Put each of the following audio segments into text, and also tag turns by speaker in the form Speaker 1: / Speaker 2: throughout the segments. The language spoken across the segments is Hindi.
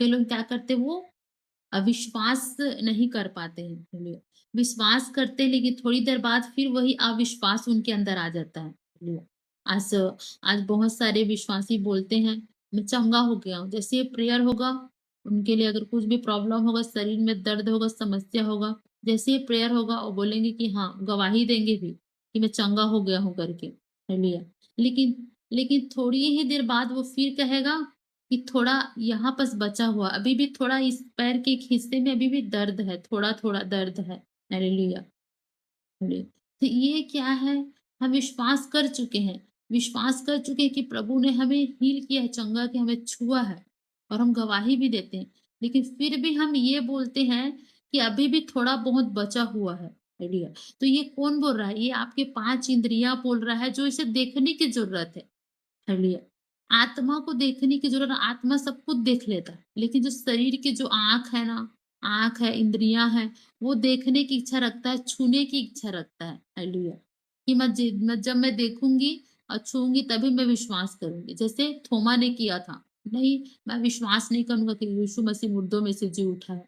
Speaker 1: कई लोग क्या करते हैं, वो अविश्वास नहीं कर पाते हैं चलिए। विश्वास करते हैं लेकिन थोड़ी देर बाद फिर वही अविश्वास उनके अंदर आ जाता है चलिए। आज आज बहुत सारे विश्वासी बोलते हैं मैं चंगा हो गया हूँ। जैसे प्रेयर होगा, उनके लिए अगर कुछ भी प्रॉब्लम होगा, शरीर में दर्द होगा, समस्या होगा, जैसे ही प्रेयर होगा वो बोलेंगे कि हाँ, गवाही देंगे भी कि मैं चंगा हो गया हूँ करके चलिए। लेकिन लेकिन थोड़ी ही देर बाद वो फिर कहेगा कि थोड़ा यहाँ बस बचा हुआ, अभी भी थोड़ा इस पैर के एक हिस्से में अभी भी दर्द है, थोड़ा-थोड़ा दर्द है। हालेलुया! हालेलुया! तो ये क्या है? हम विश्वास कर चुके हैं, विश्वास कर चुके हैं कि प्रभु ने हमें हील किया है, चंगा किया, हमें छुआ है और हम गवाही भी देते हैं। लेकिन फिर भी हम ये बोलते हैं कि अभी भी थोड़ा बहुत बचा हुआ है। हालेलुया! तो ये कौन बोल रहा है? ये आपके 5 इंद्रियाँ बोल रहा है जो इसे देखने की ज़रूरत है। चलिए, आत्मा को देखने की ज़रूरत, आत्मा सब कुछ देख लेता है, लेकिन जो शरीर की जो आँख है ना, आँख है, इंद्रियाँ हैं, वो देखने की इच्छा रखता है, छूने की इच्छा रखता है। हालेलुया! कि मैं जब मैं देखूँगी और छूऊँगी तभी मैं विश्वास करूँगी। जैसे थोमा ने किया था, नहीं मैं विश्वास नहीं करूँगा कि यीशु मसीह मुर्दों में से जी उठा है।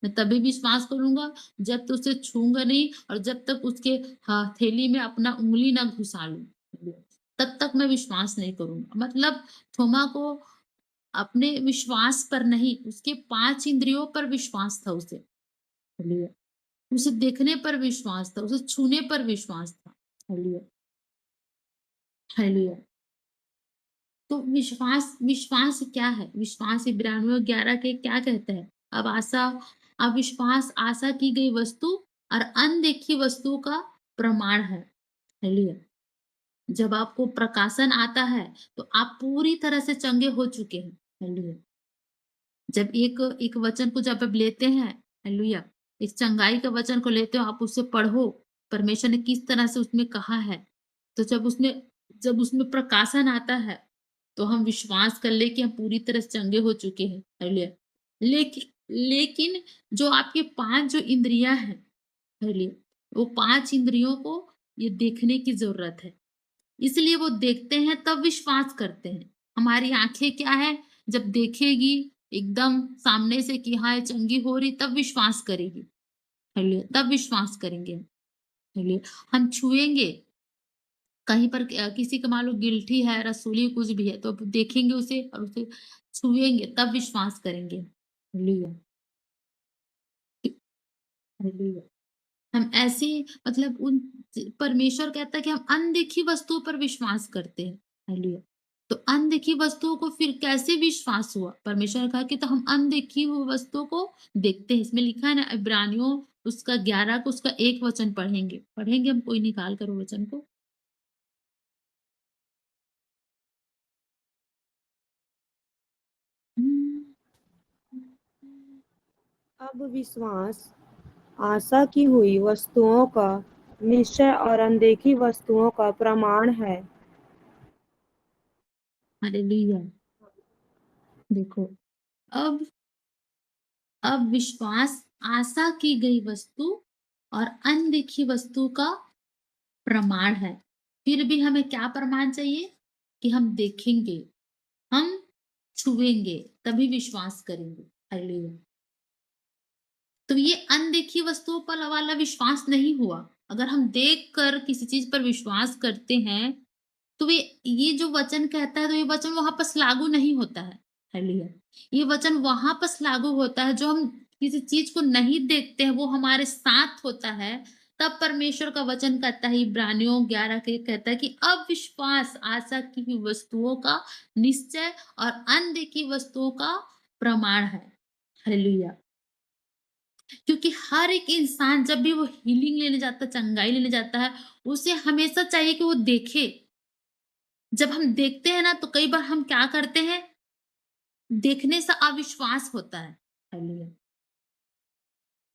Speaker 1: मैं तभी विश्वास करूँगा जब तक उसे छूऊँगा नहीं और जब तक उसके हथेली में अपना उँगली ना घुसा लूँ। तब तक मैं विश्वास नहीं करूँगा। मतलब थोमा को अपने विश्वास पर नहीं, उसके 5 इंद्रियों पर विश्वास था उसे। हालेलुया! उसे देखने पर विश्वास था, उसे छूने पर विश्वास था। हालेलुया! हालेलुया! तो विश्वास विश्वास क्या है? विश्वास इब्रानियों 11 के क्या कहता है? अविश्वास आशा की गई वस्तु और अनदेखी वस्तु का प्रमाण है। हालेलुया! जब आपको प्रकाशन आता है, तो आप पूरी तरह से चंगे हो चुके हैं। हालेलुया! जब एक एक वचन को जब आप लेते हैं, हालेलुया! एक चंगाई के वचन को लेते हो, आप उसे पढ़ो, परमेश्वर ने किस तरह से उसमें कहा है। तो जब उसमें प्रकाशन आता है, तो हम विश्वास कर लें कि हम पूरी तरह से चंगे हो चुके हैं। हालेलुया! लेकिन जो आपके 5 जो इंद्रियाँ हैं, हालेलुया! वो 5 इंद्रियों को ये देखने की ज़रूरत है। इसलिए वो देखते हैं तब विश्वास करते हैं। हमारी आँखें क्या है, जब देखेगी एकदम सामने से कि हाँ, ये चंगी हो रही तब विश्वास करेगी। हालेलुया! तब विश्वास करेंगे। हालेलुया! हम छुएँगे, कहीं पर किसी का मान लो गिल्टी है, रसूली कुछ भी है, तो अब देखेंगे उसे और उसे छुएँगे तब विश्वास करेंगे। हालेलुया! हालेलुया! हम ऐसे मतलब उन परमेश्वर कहता है कि हम अनदेखी वस्तुओं पर विश्वास करते हैं। हालेलुया! तो अनदेखी वस्तुओं को फिर कैसे विश्वास हुआ? परमेश्वर ने कहा कि तो हम अनदेखी हुई वस्तुओं को देखते हैं। इसमें लिखा है ना इब्रानियों उसका 11 को उसका 1 वचन पढ़ेंगे। पढ़ेंगे हम कोई निकाल कर वो वचन को? हुँ।
Speaker 2: अब विश्वास आशा की हुई वस्तुओं का निश्चय और अनदेखी वस्तुओं का प्रमाण है।
Speaker 1: हालेलुया! देखो, अब अब विश्वास आशा की गई वस्तु और अनदेखी वस्तु का प्रमाण है। फिर भी हमें क्या प्रमाण चाहिए? कि हम देखेंगे, हम छुएँगे, तभी विश्वास करेंगे। हालेलुया! तो ये अनदेखी वस्तुओं पर वाला विश्वास नहीं हुआ। अगर हम देख कर किसी चीज़ पर विश्वास करते हैं, तो ये जो वचन कहता है, तो ये वचन वहाँ पर लागू नहीं होता है। हालेलुया! ये वचन वहाँ पर लागू होता है, जो हम किसी चीज़ को नहीं देखते हैं, वो हमारे साथ होता है, तब परमेश्वर का वचन कहता है इब्रानियों 11 के कहता है कि अब विश्वास आशा की हुई वस्तुओं का निश्चय और अनदेखी वस्तुओं का प्रमाण है। हालेलुया! क्योंकि हर एक इंसान जब भी वो हीलिंग लेने जाता है, चंगाई लेने जाता है, उसे हमेशा चाहिए कि वो देखे। जब हम देखते हैं ना, तो कई बार हम क्या करते हैं, देखने से अविश्वास होता है। हालेलुया!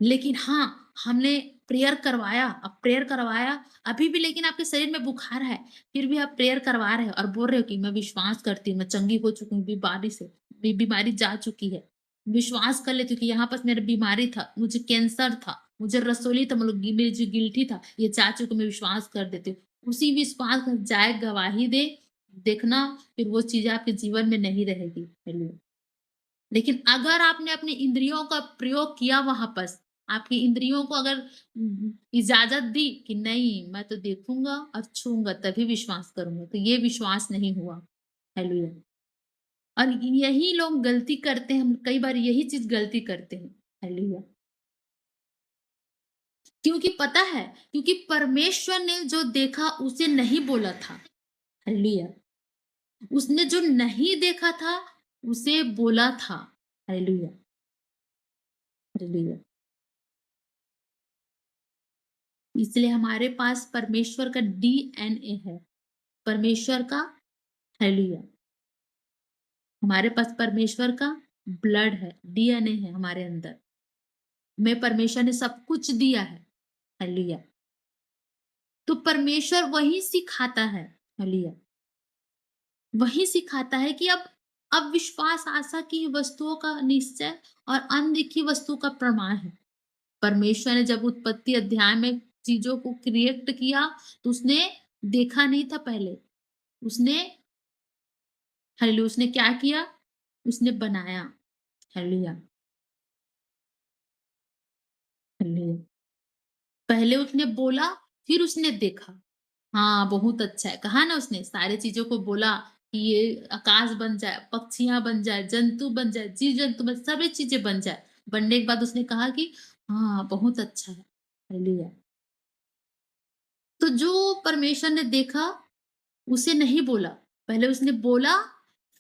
Speaker 1: लेकिन हाँ, हमने प्रेयर करवाया, अब प्रेयर करवाया, अभी भी लेकिन आपके शरीर में बुखार है, फिर भी आप प्रेयर करवा रहे हो और बोल रहे हो कि मैं विश्वास करती हूँ, मैं चंगी हो चुकी हूँ बीमारी से, बीमारी जा चुकी है। विश्वास कर लेती हूँ कि यहाँ पास मेरा बीमारी था, मुझे कैंसर था, मुझे रसोली था, मतलब मेरी जो गिल्टी था, ये जा चुका, मैं विश्वास कर देती हूँ। उसी विश्वास का जाए गवाही दे, देखना फिर वो चीज़ें आपके जीवन में नहीं रहेगी। हालेलुया! लेकिन अगर आपने अपनी इंद्रियों का प्रयोग किया वहाँ पर, आपकी इंद्रियों को अगर इजाज़त दी कि नहीं मैं तो देखूँगा और छूऊँगा तभी विश्वास करूँगा, तो ये विश्वास नहीं हुआ। हालेलुया। और यही लोग गलती करते हैं, हम कई बार यही चीज़ गलती करते हैं। हालेलुया। क्योंकि पता है, क्योंकि परमेश्वर ने जो देखा उसे नहीं बोला था। हालेलुया। उसने जो नहीं देखा था, उसे बोला था। Hallelujah, hallelujah. इसलिए हमारे पास परमेश्वर का डीएनए है। परमेश्वर का हालेलुया। हमारे पास परमेश्वर का ब्लड है, डीएनए है हमारे अंदर। हमें परमेश्वर ने सब कुछ दिया है। हालेलुया। तो परमेश्वर वही सिखाता है। हालेलुया। वही सिखाता है कि अब विश्वास आशा की वस्तुओं का निश्चय और अनदेखी वस्तु का प्रमाण है। परमेश्वर ने जब उत्पत्ति अध्याय में चीज़ों को क्रिएट किया, तो उसने देखा नहीं था पहले। उसने हालेलुया उसने क्या किया? उसने बनाया। Hallelujah, hallelujah. पहले उसने बोला, फिर उसने देखा। हाँ, बहुत अच्छा है। कहा ना उसने सारी चीज़ों को बोला कि ये आकाश बन जाए, पक्षियाँ बन जाए, जंतु बन जाए, जीव-जंतु बन सभी चीज़ें बन जाए। बनने के बाद उसने कहा कि हाँ, बहुत अच्छा है। हालेलुया। तो जो परमेश्वर ने देखा उसे नहीं बोला, पहले उसने बोला,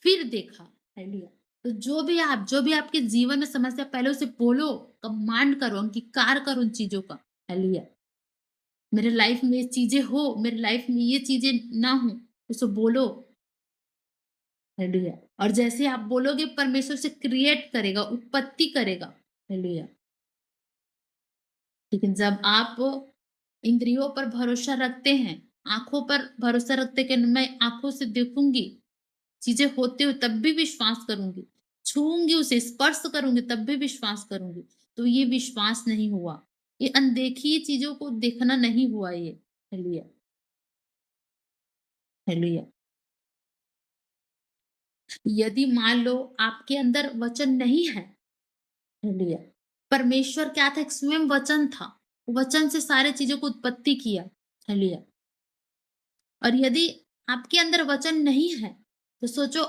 Speaker 1: फिर देखा। हालेलुया। तो जो भी आपके जीवन में समस्या पहले उसे बोलो, कमांड करो, अंगीकार करो उन चीज़ों का। हालेलुया। मेरे लाइफ में ये चीज़ें हो, मेरे लाइफ में ये चीज़ें ना हो, उसे बोलो। हालेलुया। और जैसे आप बोलोगे परमेश्वर उसे क्रिएट करेगा, उत्पत्ति करेगा। हालेलुया। लेकिन जब आप इंद्रियों पर भरोसा रखते हैं, आँखों पर भरोसा रखते हैं कि मैं आँखों से देखूँगी, चीज़ें होते हुए तब भी विश्वास करूँगी, छूऊँगी उसे, स्पर्श करूँगी तब भी विश्वास करूँगी, तो ये विश्वास नहीं हुआ। ये अनदेखी चीज़ों को देखना नहीं हुआ ये। Hallelujah, hallelujah. यदि मान लो आपके अंदर वचन नहीं है, हालेलुया। परमेश्वर क्या था? एक स्वयं वचन था। वचन से सारी चीज़ों को उत्पत्ति किया। हालेलुया। और यदि आपके अंदर वचन नहीं है, तो सोचो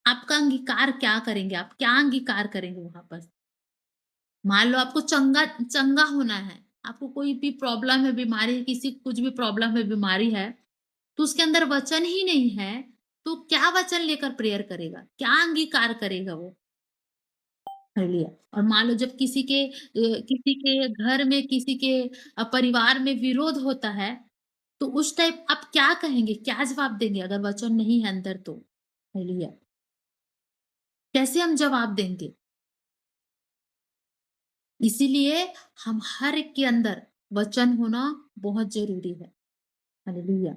Speaker 1: आपका अंगीकार क्या करेंगे? आप क्या अंगीकार करेंगे वहाँ पर? मान लो आपको चंगा चंगा होना है, आपको कोई भी प्रॉब्लम है, बीमारी है, किसी को कुछ भी प्रॉब्लम है, बीमारी है, तो उसके अंदर वचन ही नहीं है, तो क्या वचन लेकर प्रेयर करेगा? क्या अंगीकार करेगा वो? हालेलुया। और मान लो जब किसी के घर में, किसी के परिवार में विरोध होता है, तो उस टाइम आप क्या कहेंगे? क्या जवाब देंगे अगर वचन नहीं है अंदर तो? हालेलुया। कैसे हम जवाब देंगे? इसीलिए हम हर एक के अंदर वचन होना बहुत ज़रूरी है। हालेलुया।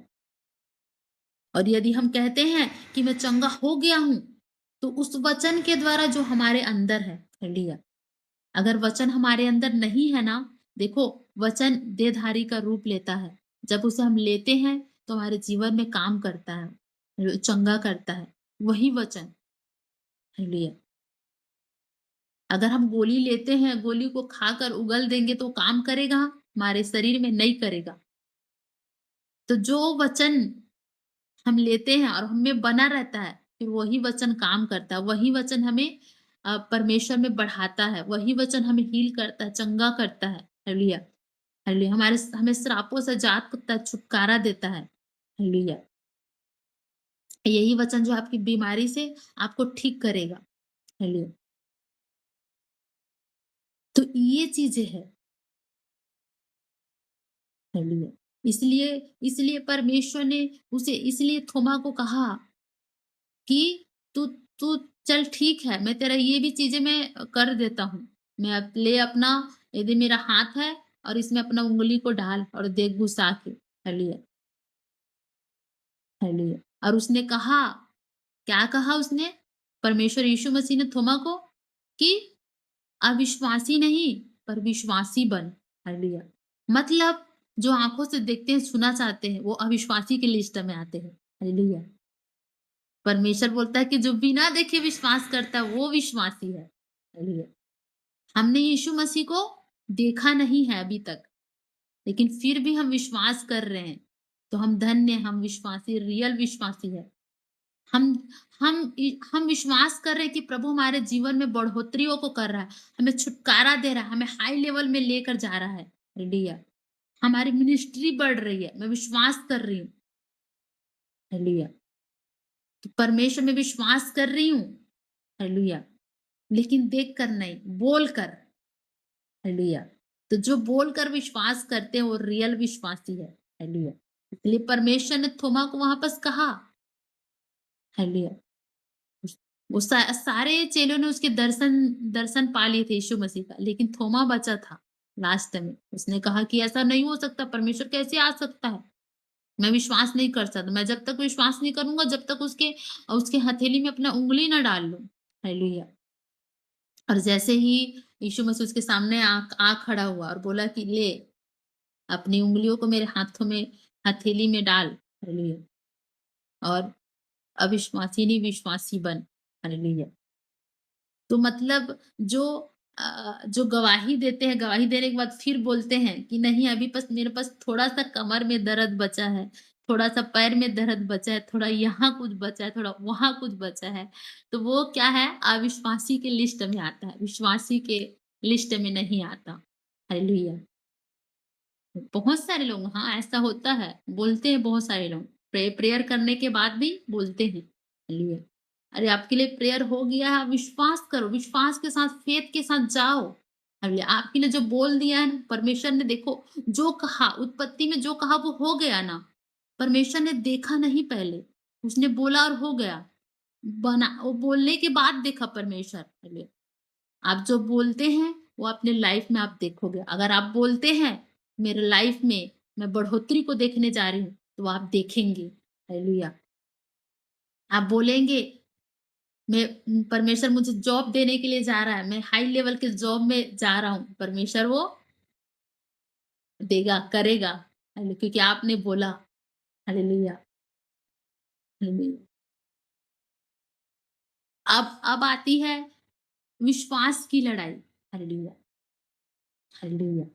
Speaker 1: और यदि हम कहते हैं कि मैं चंगा हो गया हूँ, तो उस वचन के द्वारा जो हमारे अंदर है, हालेलुया। अगर वचन हमारे अंदर नहीं है ना, देखो वचन देहधारी का रूप लेता है। जब उसे हम लेते हैं, तो हमारे जीवन में काम करता है, चंगा करता है। वही वचन, हालेलुया। अगर हम गोली लेते हैं, गोली को खाकर उगल देंगे तो काम करेगा? हमारे शरीर में नहीं करेगा। तो जो वचन हम लेते हैं और हम में बना रहता है, फिर वही वचन काम करता है। वही वचन हमें परमेश्वर में बढ़ाता है। वही वचन हमें हील करता है, चंगा करता है। Hallelujah, hallelujah. हमें श्रापों से आज़ाद करता है, छुटकारा देता है। हालेलुया। यही वचन जो आपकी बीमारी से आपको ठीक करेगा। हालेलुया। तो ये चीज़ें हैं। हालेलुया। इसलिए इसलिए परमेश्वर ने उसे इसलिए थोमा को कहा कि तू तू चल ठीक है, मैं तेरा ये भी चीज़ें मैं कर देता हूँ। मैं अब ले अपना यदि मेरा हाथ है और इसमें अपना उँगली को डाल और देख घुसा के। Hallelujah, hallelujah. और उसने कहा, क्या कहा उसने? परमेश्वर यीशु मसीह ने थोमा को कि अविश्वासी नहीं, पर विश्वासी बन। हालेलुया। मतलब जो आँखों से देखते हैं, छूना चाहते हैं, वो अविश्वासी की लिस्ट में आते हैं। हालेलुया। परमेश्वर बोलता है कि जो बिना देखे विश्वास करता है वो विश्वासी है। हालेलुया। हमने यीशु मसीह को देखा नहीं है अभी तक, लेकिन फिर भी हम विश्वास कर रहे हैं, तो हम धन्य हैं, हम विश्वासी, रियल विश्वासी है। हम हम विश्वास कर रहे हैं कि प्रभु हमारे जीवन में बढ़ोतरियों को कर रहा है, हमें छुटकारा दे रहा है, हमें हाई लेवल में लेकर जा रहा है। हालेलुया। हमारी मिनिस्ट्री बढ़ रही है, मैं विश्वास कर रही हूँ। हालेलुया। तो परमेश्वर में विश्वास कर रही हूँ। हालेलुया। लेकिन देख कर नहीं, बोल कर। हालेलुया। तो जो बोलकर विश्वास करते हैं वो रियल विश्वासी है। हालेलुया। इसलिए परमेश्वर ने थोमा को वहां पर कहा। हालेलुया। वो सारे चेलों ने उसके दर्शन दर्शन पा लिए थे यीशु मसीह का, लेकिन थोमा बचा था लास्ट में। उसने कहा कि ऐसा नहीं हो सकता, परमेश्वर कैसे आ सकता है? मैं विश्वास नहीं कर सकता। मैं जब तक विश्वास नहीं करूंगा, जब तक उसके उसके हथेली में अपना उंगली ना डाल लूं। हालेलुया। और जैसे ही यीशु मसीह उसके सामने आ खड़ा हुआ और बोला कि ले अपनी उँगलियों को मेरे हाथों में हथेली में डाल। हालेलुया। और अविश्वासी नहीं विश्वासी बन। हालेलुया। तो मतलब जो गवाही देते हैं, गवाही देने के बाद फिर बोलते हैं कि नहीं अभी बस मेरे पास थोड़ा-सा कमर में दर्द बचा है, थोड़ा-सा पैर में दर्द बचा है, थोड़ा यहाँ कुछ बचा है, थोड़ा वहाँ कुछ बचा है। तो वो क्या है? अविश्वासी के लिस्ट में आता है, विश्वासी के लिस्ट में नहीं आता। हालेलुया। बहुत सारे लोग हाँ, ऐसा होता है। बोलते हैं बहुत सारे लोग। प्रेयर करने के बाद भी बोलते हैं। हालेलुया। अरे आपके लिए प्रेयर हो गया है, आप विश्वास करो, विश्वास के साथ, फेथ के साथ जाओ। हालेलुया। आपके लिए जो बोल दिया है ना, परमेश्वर ने देखो जो कहा, उत्पत्ति में जो कहा वो हो गया ना। परमेश्वर ने देखा नहीं पहले, उसने बोला और हो गया। वो बोलने के बाद देखा परमेश्वर। हालेलुया। आप जो बोलते हैं वो अपने लाइफ में आप देखोगे। अगर आप बोलते हैं मेरे लाइफ में मैं बढ़ोतरी को देखने जा रही हूँ, तो आप देखेंगे। हालेलुया। आप बोलेंगे मैं परमेश्वर मुझे जॉब देने के लिए जा रहा है, मैं हाई लेवल के जॉब में जा रहा हूँ, परमेश्वर वो देगा, करेगा। क्योंकि आपने बोला। हालेलुया। हालेलुया। अब आती है विश्वास की लड़ाई। हालेलुया। हालेलुया।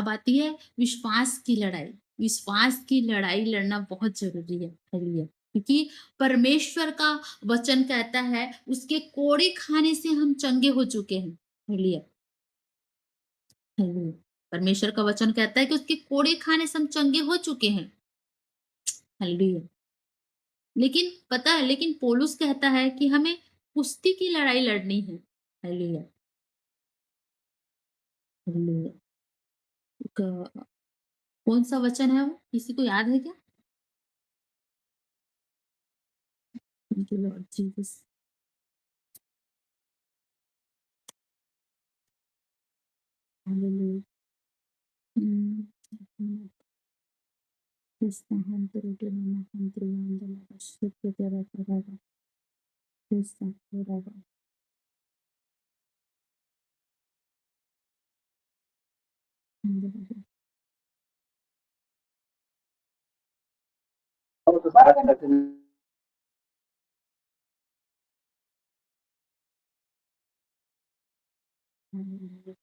Speaker 1: अब आती है विश्वास की लड़ाई। विश्वास की लड़ाई लड़ना बहुत ज़रूरी है। हालेलुया। क्योंकि परमेश्वर का वचन कहता है उसके कोड़े खाने से हम चंगे हो चुके हैं। हालेलुया। हालेलुया। परमेश्वर का वचन कहता है कि उसके कोड़े खाने से हम चंगे हो चुके हैं। हालेलुया। लेकिन पौलुस कहता है कि हमें कुश्ती की लड़ाई लड़नी है। हालेलुया। हालेलुया। क कौन-सा वचन है वो? किसी को याद है क्या? Thank you Lord Jesus. Hallelujah. Hmm. Krishna Hamburger Mama Handriandala Shukera Karava Krishna Kurava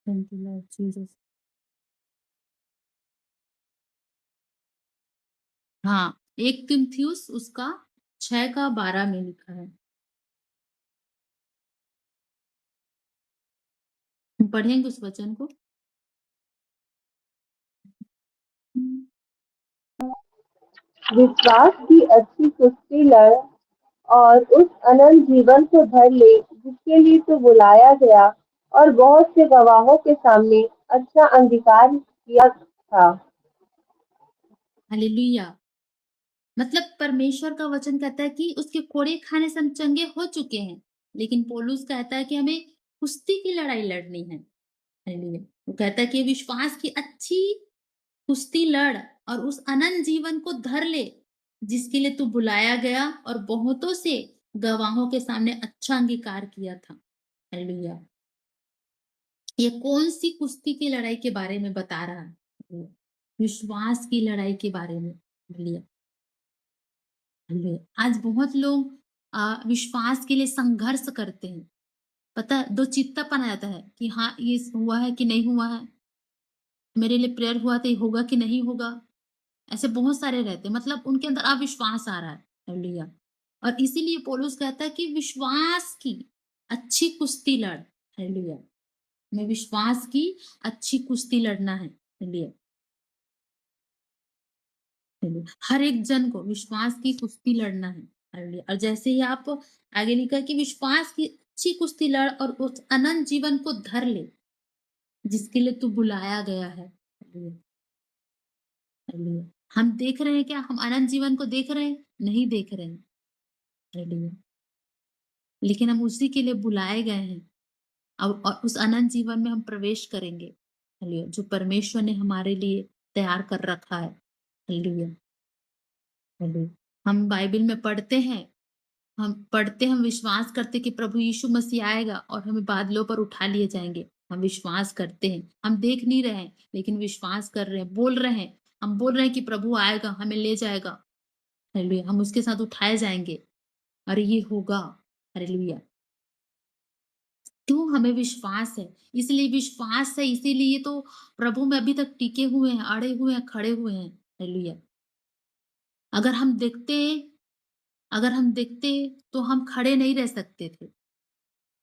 Speaker 1: Thank you Lord Jesus। हाँ, 1 तिमुथियुस उसका 6 का 12 में लिखा है। हम पढ़ेंगे उस वचन को। हुँ।
Speaker 2: विश्वास की अच्छी कुश्ती लड़ और उस अनंत जीवन को भर ले जिसके लिए तू बुलाया गया और बहुत से गवाहों के सामने अच्छा अंगीकार किया था।
Speaker 1: हालेलुया। मतलब परमेश्वर का वचन कहता है कि उसके कोड़े खाने से हम चंगे हो चुके हैं। लेकिन पौलुस कहता है कि हमें कुश्ती की लड़ाई लड़नी है। हालेलुया। वो कहता है कि विश्वास की अच्छी कुश्ती लड़ और उस अनंत जीवन को धर ले जिसके लिए तू बुलाया गया और बहुतों से गवाहों के सामने अच्छा अंगीकार किया था। हालेलुया। ये कौन सी कुश्ती की लड़ाई के बारे में बता रहा है? विश्वास की लड़ाई के बारे में। हालेलुया। आज बहुत लोग विश्वास के लिए संघर्ष करते हैं। पता है, दो चित्तापन आ जाता है कि हाँ, ये हुआ है कि नहीं हुआ है? मेरे लिए प्रेयर हुआ तो ये होगा कि नहीं होगा? ऐसे बहुत सारे रहते हैं, मतलब उनके अंदर अविश्वास आ रहा है। हालेलुया। और इसीलिए पौलुस कहता है कि विश्वास की अच्छी कुश्ती लड़। हालेलुया। हमें विश्वास की अच्छी कुश्ती लड़ना है। हालेलुया। हालेलुया। हर एक जन को विश्वास की कुश्ती लड़ना है। हालेलुया। और जैसे ही आप आगे लिखा है कि विश्वास की अच्छी कुश्ती लड़ और उस अनंत जीवन को धर ले, जिसके लिए तू बुलाया गया है। हालेलुया। हालेलुया। हम देख रहे हैं क्या? हम अनंत जीवन को देख रहे हैं? नहीं देख रहे हैं। हालेलुया। लेकिन हम उसी के लिए बुलाए गए हैं। और उस अनंत जीवन में हम प्रवेश करेंगे। हालेलुया। जो परमेश्वर ने हमारे लिए तैयार कर रखा है। हालेलुया। हालेलुया। हम बाइबल में पढ़ते हैं, हम विश्वास करते हैं कि प्रभु यीशु मसीह आएगा और हमें बादलों पर उठा लिए जाएँगे। हम विश्वास करते हैं। हम देख नहीं रहे हैं, लेकिन विश्वास कर रहे हैं, बोल रहे हैं। हम बोल रहे हैं कि प्रभु आएगा, हमें ले जाएगा। हालेलुया। हम उसके साथ उठाए जाएँगे और ये होगा। हालेलुया। क्यों? हमें विश्वास है, इसलिए विश्वास है, इसीलिए तो प्रभु में अभी तक टिके हुए हैं, अड़े हुए हैं, खड़े हुए हैं। हालेलुया। अगर हम देखते अगर हम देखते तो हम खड़े नहीं रह सकते थे।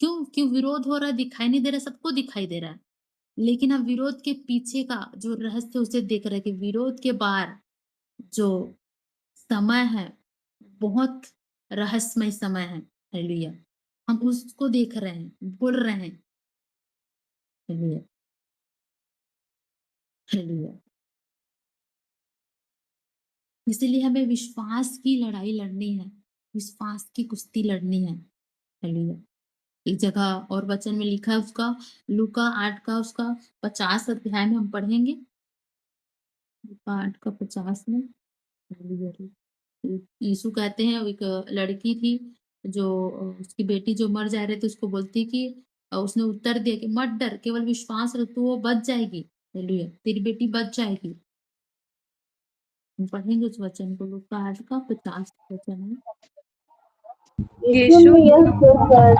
Speaker 1: क्यों? क्यों विरोध हो रहा है, दिखाई नहीं दे रहा है, सबको दिखाई दे रहा है। लेकिन हम विरोध के पीछे का जो रहस्य उसे देख रहे हैं कि विरोध के बाहर जो समय है, बहुत रहस्यमय समय है। हालेलुया। हम उसको देख रहे हैं, बोल रहे हैं। हालेलुया। हालेलुया। इसीलिए हमें विश्वास की लड़ाई लड़नी है, विश्वास की कुश्ती लड़नी है। हालेलुया। एक जगह और वचन में लिखा है उसका, लूका 8 का उसका 50 अध्याय में हम पढ़ेंगे। लूका 8 का 50 में। हालेलुया। यीशु कहते हैं, एक लड़की थी जो उसकी बेटी जो मर जा रही थी, उसको बोलती कि उसने उत्तर दिया कि मत डर, केवल विश्वास रख, तू वो बच जाएगी। हालेलुया। तेरी बेटी बच जाएगी। हम पढ़ेंगे उस वचन को, लूका 8 का 50 वचन है।
Speaker 2: यीशु
Speaker 3: यीशु
Speaker 2: ने यह सुनकर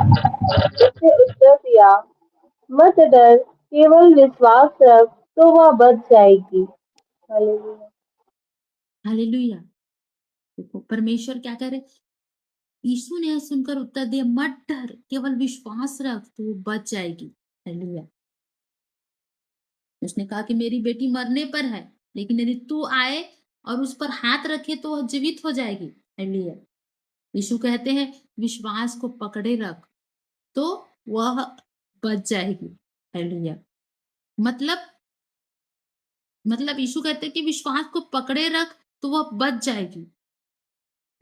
Speaker 2: उसे उत्तर दिया, मत डर, केवल विश्वास रख, तो वह बच जाएगी। हालेलुया।
Speaker 1: हालेलुया। देखो परमेश्वर क्या कह रहे, यीशु ने यह सुनकर उत्तर दिया, मत डर, केवल विश्वास रख, तो वो बच जाएगी। हालेलुया। उसने कहा कि मेरी बेटी मरने पर है, लेकिन यदि तू आए और उस पर हाथ रखे तो वह जीवित हो जाएगी। हालेलुया। यीशु कहते हैं विश्वास को पकड़े रख, तो वह बच जाएगी। हालेलुया। मतलब यीशु कहते हैं कि विश्वास को पकड़े रख, तो वह बच जाएगी।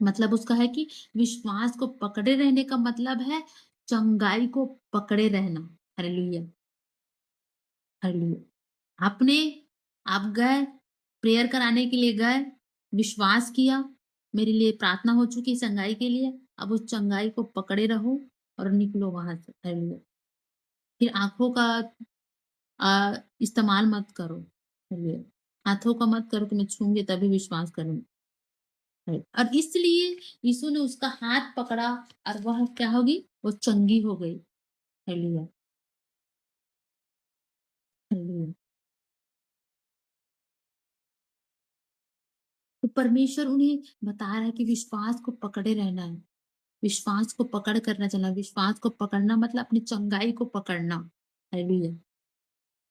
Speaker 1: मतलब उसका है कि विश्वास को पकड़े रहने का मतलब है चंगाई को पकड़े रहना। हालेलुया। हालेलुया। आपने आप गए, प्रेयर कराने के लिए गए, विश्वास किया, मेरे लिए प्रार्थना हो चुकी है चंगाई के लिए, अब उस चंगाई को पकड़े रहो और निकलो वहां से। हालेलुया। फिर आंखों का इस्तेमाल मत करो। हालेलुया। हाथों का मत करो कि मैं छूंगी तभी विश्वास करूंगी। और इसलिए यीशु ने उसका हाथ पकड़ा और वह क्या होगी, वो चंगी हो गई। हालेलुया। हालेलुया। तो परमेश्वर उन्हें बता रहा है कि विश्वास को पकड़े रहना है, विश्वास को पकड़ करना चलना। विश्वास को पकड़ना मतलब अपनी चंगाई को पकड़ना। हालेलुया।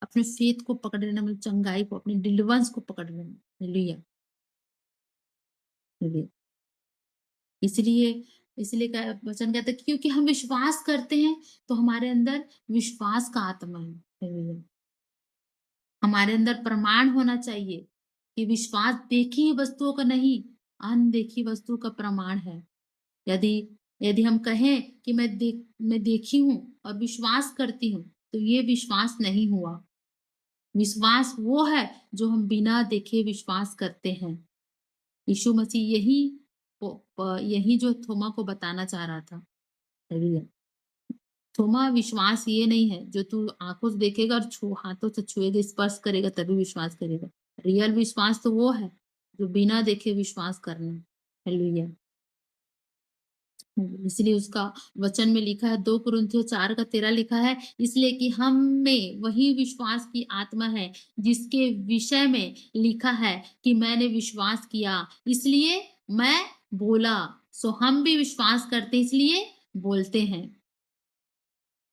Speaker 1: अपने फेथ को पकड़े रहना मतलब चंगाई को, अपने डिलीवरेंस को पकड़ लेना। हालेलुया। हालेलुया। इसलिए इसलिए क्या वचन कहता है कि क्योंकि हम विश्वास करते हैं, तो हमारे अंदर विश्वास का आत्मा है। हालेलुया। हमारे अंदर प्रमाण होना चाहिए कि विश्वास देखी हुई वस्तुओं का नहीं, अनदेखी वस्तु का प्रमाण है। यदि यदि हम कहें कि मैं देखी हूँ और विश्वास करती हूँ, तो ये विश्वास नहीं हुआ। विश्वास वो है जो हम बिना देखे विश्वास करते हैं। यीशु मसीह यही जो थोमा को बताना चाह रहा था। हालेलुया। थोमा, विश्वास ये नहीं है जो तू आँखों से देखेगा और हाथों से छुएगा, स्पर्श करेगा तभी विश्वास करेगा। रियल विश्वास तो वो है जो बिना देखे विश्वास करना। हालेलुया। इसलिए उसका वचन में लिखा है 2 कुरिन्थियों 4 का 13 लिखा है, इसलिए कि हम में वही विश्वास की आत्मा है, जिसके विषय में लिखा है कि मैंने विश्वास किया, इसलिए मैं बोला। सो हम भी विश्वास करते इसलिए बोलते हैं।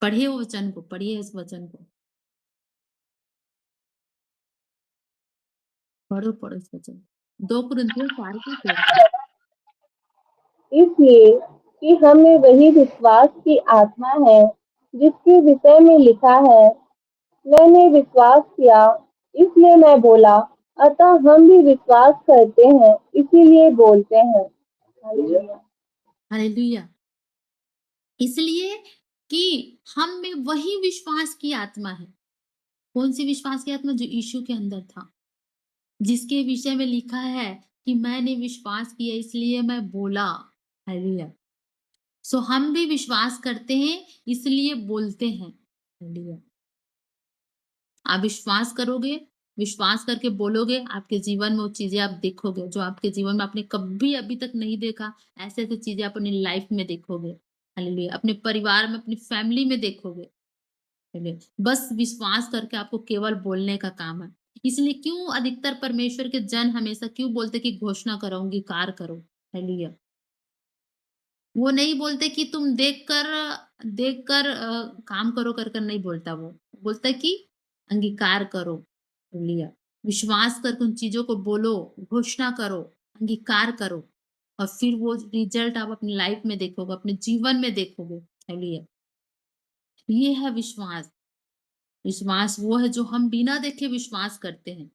Speaker 1: पढ़िए वो वचन को, पढ़िए इस वचन को। पढ़ो, पढ़ो इस वचन को। 2 कुरिन्थियों 4 का 13।
Speaker 2: इसलिए कि हमें वही विश्वास की आत्मा है जिसके विषय में लिखा है, मैंने विश्वास किया इसलिए मैं बोला। अतः हम भी विश्वास करते हैं इसीलिए बोलते हैं। हालेलुया।
Speaker 1: हालेलुया! इसलिए कि हम में वही विश्वास की आत्मा है। कौन-सी विश्वास की आत्मा? जो यीशु के अंदर था। जिसके विषय में लिखा है कि मैंने विश्वास किया इसलिए मैं बोला। हालेलुया! सो हम भी विश्वास करते हैं इसलिए बोलते हैं। हालेलुया! आप विश्वास करोगे, विश्वास करके बोलोगे, आपके जीवन में वो चीज़ें आप देखोगे, जो आपके जीवन में आपने कभी अभी तक नहीं देखा, ऐसे-ऐसे चीज़ें आप अपनी लाइफ में देखोगे। हालेलुया! अपने परिवार में, अपनी फैमिली में देखोगे। हालेलुया! बस विश्वास करके आपको केवल बोलने का काम है। इसलिए क्यों अधिकतर परमेश्वर के जन हमेशा क्यों बोलते कि घोषणा करो, अंगीकार करो। हालेलुया! वो नहीं बोलते कि तुम देखकर काम करो कर कर नहीं बोलता वो। बोलता है कि अंगीकार करो। हालेलुया! विश्वास करके उन चीज़ों को बोलो, घोषणा करो, अंगीकार करो और फिर वो रिज़ल्ट आप अपनी लाइफ में देखोगे, अपने जीवन में देखोगे। हालेलुया! ये है विश्वास। विश्वास वो है जो हम बिना देखे विश्वास करते हैं।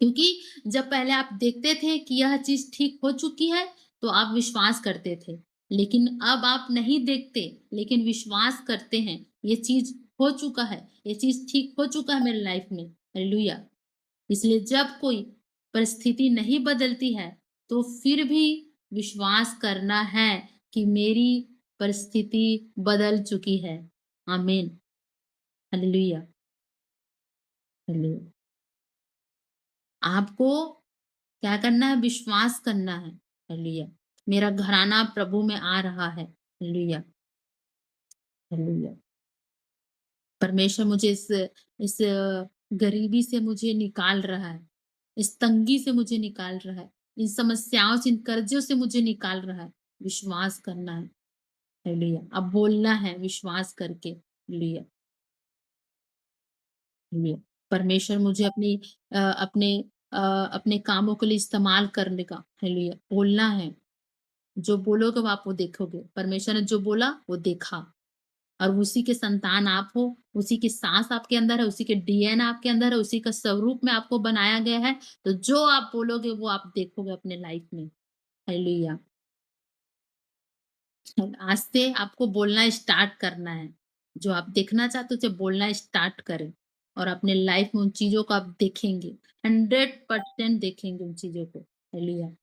Speaker 1: क्योंकि जब पहले आप देखते थे कि यह चीज़ ठीक हो चुकी है, तो आप विश्वास करते थे। लेकिन अब आप नहीं देखते, लेकिन विश्वास करते हैं, ये चीज़ हो चुका है, ये चीज़ ठीक हो चुका है मेरी लाइफ में। हालेलुया! इसलिए जब कोई परिस्थिति नहीं बदलती है, तो फिर भी विश्वास करना है कि मेरी परिस्थिति बदल चुकी है। आमीन। हालेलुया! हालेलुया! आपको क्या करना है? विश्वास करना है। हालेलुया! मेरा घराना प्रभु में आ रहा है। हालेलुया! हालेलुया! परमेश्वर मुझे इस गरीबी से मुझे निकाल रहा है। इस तंगी से मुझे निकाल रहा है। इन समस्याओं से, इन कर्ज़ों से मुझे निकाल रहा है। विश्वास करना है। हालेलुया! अब बोलना है विश्वास करके। हालेलुया! हालेलुया! परमेश्वर मुझे अपने कामों के लिए इस्तेमाल करने का। हालेलुया! बोलना है। जो बोलोगे आप वो देखोगे। परमेश्वर ने जो बोला वो देखा और उसी के संतान आप हो, उसी की साँस आपके अंदर है, उसी के डीएनए आपके अंदर है, उसी का स्वरूप में आपको बनाया गया है। तो जो आप बोलोगे वो आप देखोगे अपने लाइफ में। हालेलुया! आज से आपको बोलना स्टार्ट करना है। जो आप देखना चाहते हो उसे बोलना स्टार्ट करें और अपने लाइफ में उन चीज़ों को आप देखेंगे। 100% देखेंगे उन चीज़ों को। हालेलुया!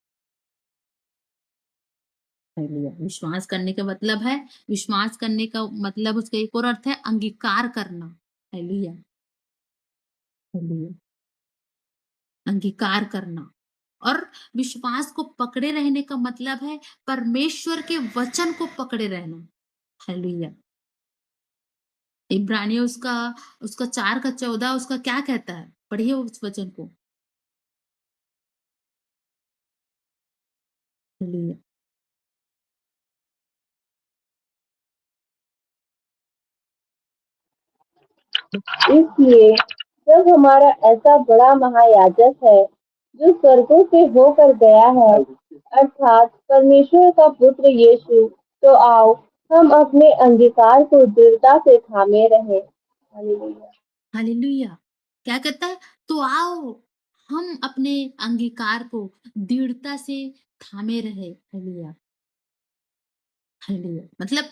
Speaker 1: हालेलुया! विश्वास करने का मतलब है, विश्वास करने का मतलब उसका एक और अर्थ है अंगीकार करना। हालेलुया! हालेलुया! अंगीकार करना और विश्वास को पकड़े रहने का मतलब है परमेश्वर के वचन को पकड़े रहना। हालेलुया! इब्रानियों उसका उसका 4 का 14 उसका क्या कहता है? पढ़िए उस वचन को। हालेलुया!
Speaker 2: इसलिए जब हमारा ऐसा बड़ा महायाजक है जो स्वर्गों से होकर गया है, अर्थात परमेश्वर का पुत्र यीशु, तो आओ हम अपने अंगीकार को दृढ़ता से थामे रहें। हालेलुया।
Speaker 1: हालेलुया! क्या कहता है? तो आओ हम अपने अंगीकार को दृढ़ता से थामे रहे। हालेलुया! हालेलुया! मतलब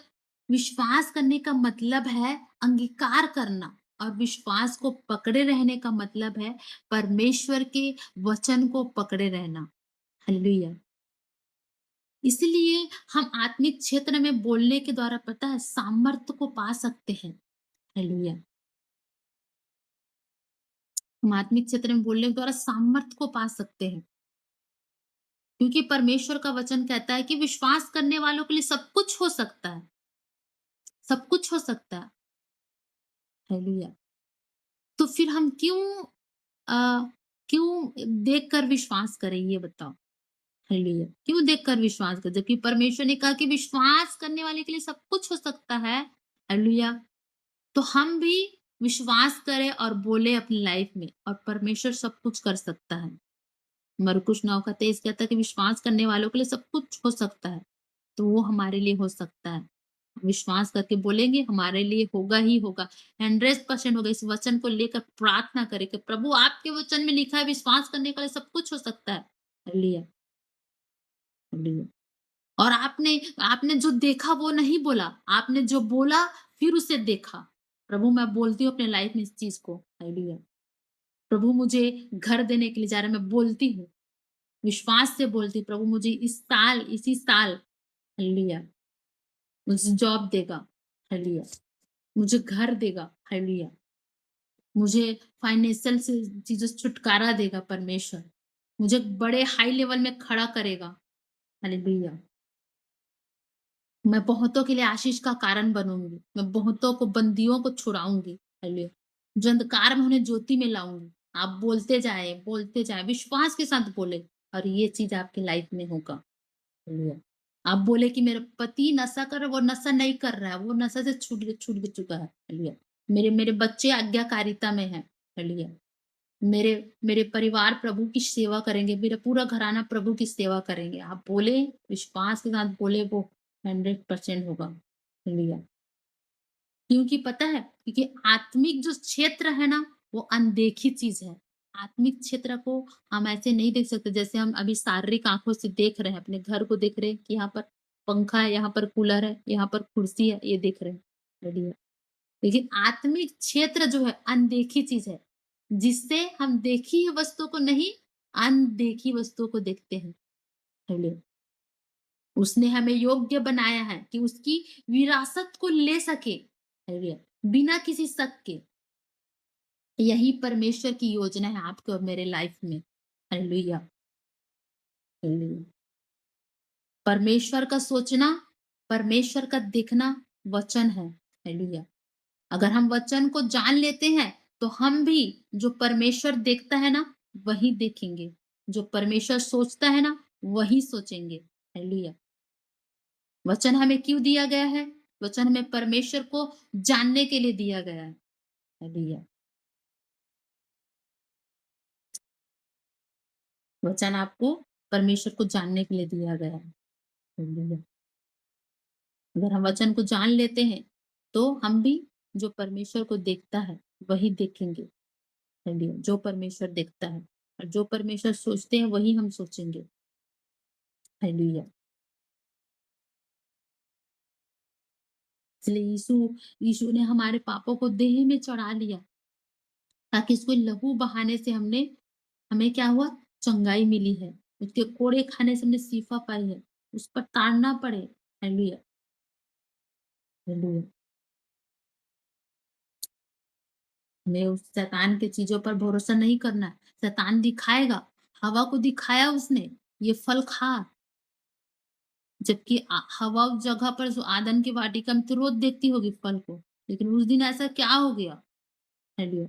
Speaker 1: विश्वास करने का मतलब है अंगीकार करना और विश्वास को पकड़े रहने का मतलब है परमेश्वर के वचन को पकड़े रहना। हालेलुया! इसलिए हम आत्मिक क्षेत्र में बोलने के द्वारा पता है सामर्थ्य को पा सकते हैं। हालेलुया! हम आत्मिक क्षेत्र में बोलने के द्वारा सामर्थ्य को पा सकते हैं। क्योंकि परमेश्वर का वचन कहता है कि विश्वास करने वालों के लिए सब कुछ हो सकता है, सब कुछ हो सकता है। हालेलुया। तो फिर हम अ, क्यों देखकर विश्वास करें ये बताओ? हालेलुया। क्यों देखकर विश्वास करें? जबकि परमेश्वर ने कहा कि विश्वास करने वाले के लिए सब कुछ हो सकता है। हालेलुया। तो हम भी विश्वास करें और बोले अपनी लाइफ में और परमेश्वर सब कुछ कर सकता है। मरकुस 9 का 23 कहता है कि विश्वास करने वालों के लिए सब कुछ हो सकता है। तो वो हमारे लिए हो सकता है। विश्वास करके बोलेंगे हमारे लिए होगा ही होगा। 100% होगा। इस वचन को लेकर प्रार्थना करें कि प्रभु आपके वचन में लिखा है विश्वास करने के लिए सब कुछ हो सकता है। Hallelujah, hallelujah. और आपने आपने जो देखा वो नहीं बोला। आपने जो बोला फिर उसे देखा। प्रभु मैं बोलती हूँ अपने लाइफ में इस चीज़ को। हालेलुया। प्रभु मुझे घर देने के लिए जा रहा है, मैं बोलती हूँ। विश्वास से बोलती हूँ, प्रभु मुझे इस साल, इसी साल हालेलुया मुझे जॉब देगा। हालेलुया। मुझे घर देगा। हालेलुया। मुझे फाइनेंशियल से चीज़ों से छुटकारा देगा परमेश्वर। मुझे बड़े हाई लेवल में खड़ा करेगा। हालेलुया। मैं बहुतों के लिए आशीष का कारण बनूँगी। मैं बहुतों को बंदियों को छुड़ाऊँगी। हालेलुया। जो अंधकार में उन्हें ज्योति में लाऊँगी। आप बोलते जाएँ, विश्वास के साथ बोलें और ये चीज़ आपकी लाइफ में होगा। हालेलुया। आप बोले कि मेरा पति नशा कर रहा है, वो नशा नहीं कर रहा है, वो नशा से छूट भी चुका है। हालेलुया। मेरे मेरे बच्चे आज्ञाकारिता में हैं। हालेलुया। मेरे मेरे परिवार प्रभु की सेवा करेंगे, मेरा पूरा घराना प्रभु की सेवा करेंगे। आप बोले, विश्वास के साथ बोले वो 100% होगा। हालेलुया। क्योंकि पता है, क्योंकि आत्मिक जो क्षेत्र है ना, वो अनदेखी चीज़ है। आत्मिक क्षेत्र को हम ऐसे नहीं देख सकते जैसे हम अभी शारीरिक आँखों से देख रहे हैं, अपने घर को देख रहे हैं कि यहाँ पर पंखा है, यहाँ पर कूलर है, यहाँ पर कुर्सी है, ये देख रहे हैं। हालेलुया। लेकिन आत्मिक क्षेत्र जो है अनदेखी चीज़ है, जिससे हम देखी हुई वस्तु को नहीं, अनदेखी वस्तुओं को देखते हैं। हालेलुया। उसने हमें योग्य बनाया है कि उसकी विरासत को ले सके। हालेलुया। बिना किसी शक के। यही परमेश्वर की योजना है आपके और मेरे लाइफ में। Hallelujah, hallelujah. परमेश्वर का सोचना, परमेश्वर का देखना वचन है। हालेलुया। अगर हम वचन को जान लेते हैं, तो हम भी जो परमेश्वर देखता है ना, वही देखेंगे। जो परमेश्वर सोचता है ना, वही सोचेंगे। हालेलुया। वचन हमें क्यों दिया गया है? वचन हमें परमेश्वर को जानने के लिए दिया गया है। हालेलुया। वचन आपको परमेश्वर को जानने के लिए दिया गया है। हालेलुया। अगर हम वचन को जान लेते हैं, तो हम भी जो परमेश्वर को देखता है, वही देखेंगे। हालेलुया। जो परमेश्वर देखता है और जो परमेश्वर सोचते हैं, वही हम सोचेंगे। हालेलुया। इसलिए यीशु यीशु ने हमारे पापों को देह में चढ़ा लिया, ताकि उसके लहू बहाने से हमें क्या हुआ? चंगाई मिली है। उसके कोड़े खाने से हमने सीफा पाई है। उस पर ताड़ना पड़े। Hallelujah, hallelujah. हमें उस शैतान की चीज़ों पर भरोसा नहीं करना है। शैतान दिखाएगा, हवा को दिखाया उसने, ये फल खा। जबकि हवा उस जगह पर जो आदम की वाटिका में तो रोज़ देखती होगी फल को, लेकिन उस दिन ऐसा क्या हो गया? Hallelujah,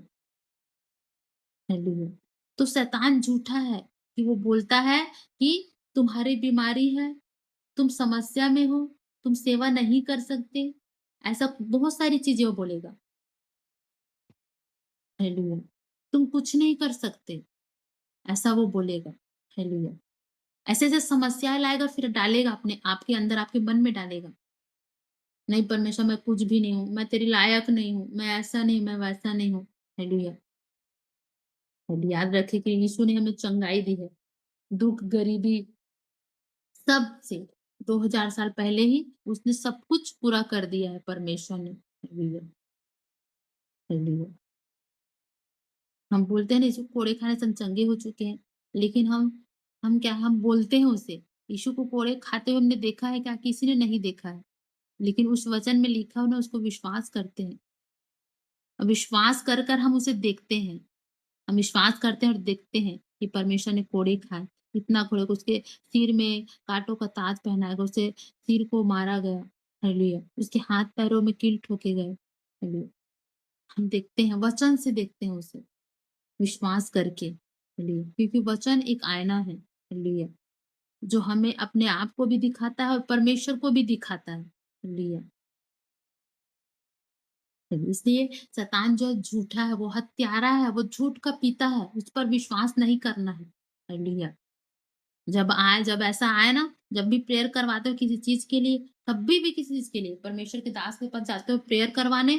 Speaker 1: hallelujah. तो शैतान झूठा है कि वो बोलता है कि तुम्हारी बीमारी है, तुम समस्या में हो, तुम सेवा नहीं कर सकते। ऐसा बहुत सारी चीज़ें वो बोलेगा। हालेलुया। तुम कुछ नहीं कर सकते, ऐसा वो बोलेगा। हालेलुया। ऐसे-ऐसे समस्याएँ लाएगा फिर डालेगा अपने आपके अंदर, आपके मन में डालेगा। नहीं परमेश्वर मैं कुछ भी नहीं हूँ, मैं तेरे लायक नहीं हूँ, मैं ऐसा नहीं, मैं वैसा नहीं हूँ। हालेलुया। और याद रखें कि यीशु ने हमें चंगाई दी है। दुःख, गरीबी सब से 2000 साल पहले ही उसने सब कुछ पूरा कर दिया है परमेश्वर ने। Hallelujah, hallelujah. हम बोलते हैं ना यीशु कोड़े खाने से हम चंगे हो चुके हैं, लेकिन हम बोलते हैं उसे, यीशु को कोड़े खाते हुए हमने देखा है क्या? किसी ने नहीं देखा है। लेकिन उस वचन में लिखा हो ना उसको विश्वास करते हैं। और विश्वास कर हम उसे देखते हैं। हम विश्वास करते हैं और देखते हैं कि परमेश्वर ने कोड़े खाए। इतना क्रूर, उसके सिर में काँटों का ताज पहनाया गया, उसके सिर को मारा गया। हालेलुया! उसके हाथ-पैरों में कील ठोके गए। हालेलुया! हम देखते हैं, वचन से देखते हैं उसे, विश्वास करके। हालेलुया! क्योंकि वचन एक आईना है। हालेलुया! जो हमें अपने आप को भी दिखाता है और परमेश्वर को भी दिखाता है। हालेलुया! इसलिए शैतान जो झूठा है, वो हत्यारा है, वो झूठ का पिता है, उस पर विश्वास नहीं करना है। हालेलुया! जब ऐसा आए ना, जब भी प्रेयर करवाते हो किसी चीज़ के लिए, कभी भी किसी चीज़ के लिए परमेश्वर के दास के पास जाते हो प्रेयर करवाने,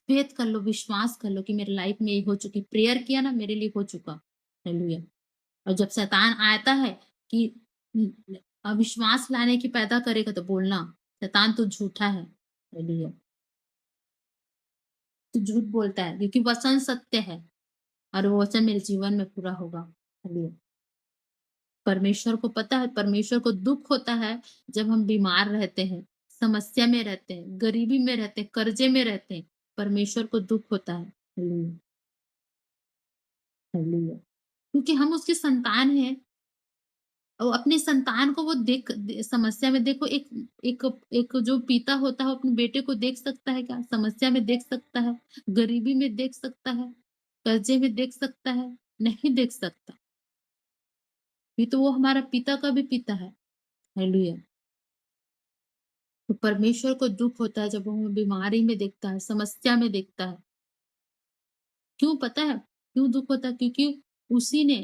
Speaker 1: फेथ कर लो, विश्वास कर लो कि मेरे लाइफ में ये हो चुकी, प्रेयर किया ना मेरे लिए हो चुका। हालेलुया! और जब शैतान आता है कि अविश्वास लाने की पैदा करेगा तो बोलना, शैतान तो झूठा है। हालेलुया! तो झूठ बोलता है क्योंकि वचन सत्य है और वो वचन मेरे जीवन में पूरा होगा। हालेलुया! परमेश्वर को पता है, परमेश्वर को दुःख होता है जब हम बीमार रहते हैं, समस्या में रहते हैं, गरीबी में रहते हैं, कर्जे में रहते हैं, परमेश्वर को दुःख होता है। हालेलुया! हालेलुया! क्योंकि हम उसकी संतान हैं और अपनी संतान को वो समस्या में देखो, एक एक एक जो पिता होता है वो अपने बेटे को देख सकता है क्या? समस्या में देख सकता है, गरीबी में देख सकता है, कर्जे में देख सकता है? नहीं देख सकता। ये तो वो हमारा पिता का भी पिता है। हालेलुया! तो परमेश्वर को दुःख होता है जब वो हमें बीमारी में देखता है, समस्या में देखता है। क्यों पता है? क्यों दुःख होता है? क्योंकि उसी ने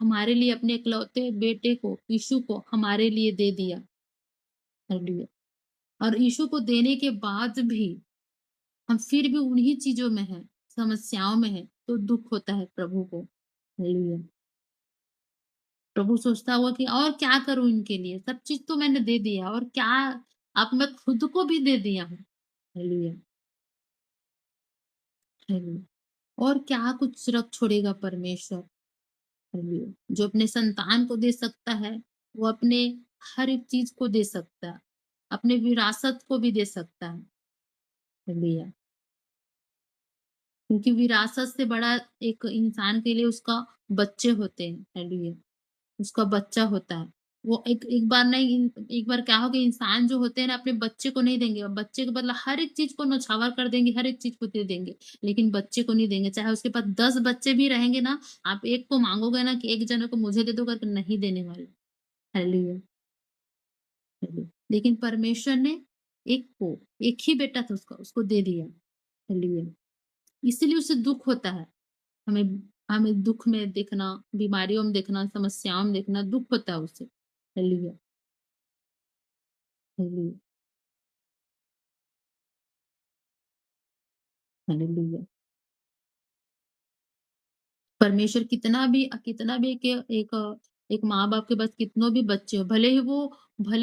Speaker 1: हमारे लिए अपने इकलौते बेटे को, यीशु को हमारे लिए दे दिया। हालेलुया! और यीशु को देने के बाद भी हम फिर भी उन्हीं चीज़ों में हैं, समस्याओं में हैं, तो दुःख होता है प्रभु को। हालेलुया! प्रभु सोचता होगा कि और क्या करूँ इनके लिए? सब चीज़ तो मैंने दे दिया और क्या, अब मैं खुद को भी दे दिया हूँ। हालेलुया! हालेलुया! और क्या कुछ रख छोड़ेगा परमेश्वर। हालेलुया! जो अपने संतान को दे सकता है, वो अपने हर एक चीज़ को दे सकता है। अपने विरासत को भी दे सकता है। हालेलुया! क्योंकि विरासत से बड़ा एक इंसान के लिए उसका बच्चे होते हैं। हालेलुया! उसका बच्चा होता है। वो एक एक बार नहीं, एक बार क्या हो गया, इंसान जो होते हैं ना अपने बच्चे को नहीं देंगे और बच्चे के बदला हर एक चीज़ को न्यौछावर कर देंगे, हर एक चीज़ को दे देंगे, लेकिन बच्चे को नहीं देंगे। चाहे उसके पास 10 बच्चे भी रहेंगे ना, आप एक को माँगोगे ना कि एक जने को मुझे दे दो करके, नहीं देने वाले। हालेलुया! हालेलुया! लेकिन परमेश्वर ने एक को, एक ही बेटा था उसका, उसको दे दिया। हालेलुया! इसीलिए उसे दुःख होता है। हमें हमें दुःख में देखना, बीमारियों में देखना, समस्याओं में देखना, दुःख होता है उसे। हालेलुया! हालेलुया! हालेलुया! परमेश्वर कितना भी एक माँ-बाप के पास कितनों भी बच्चे हो, भले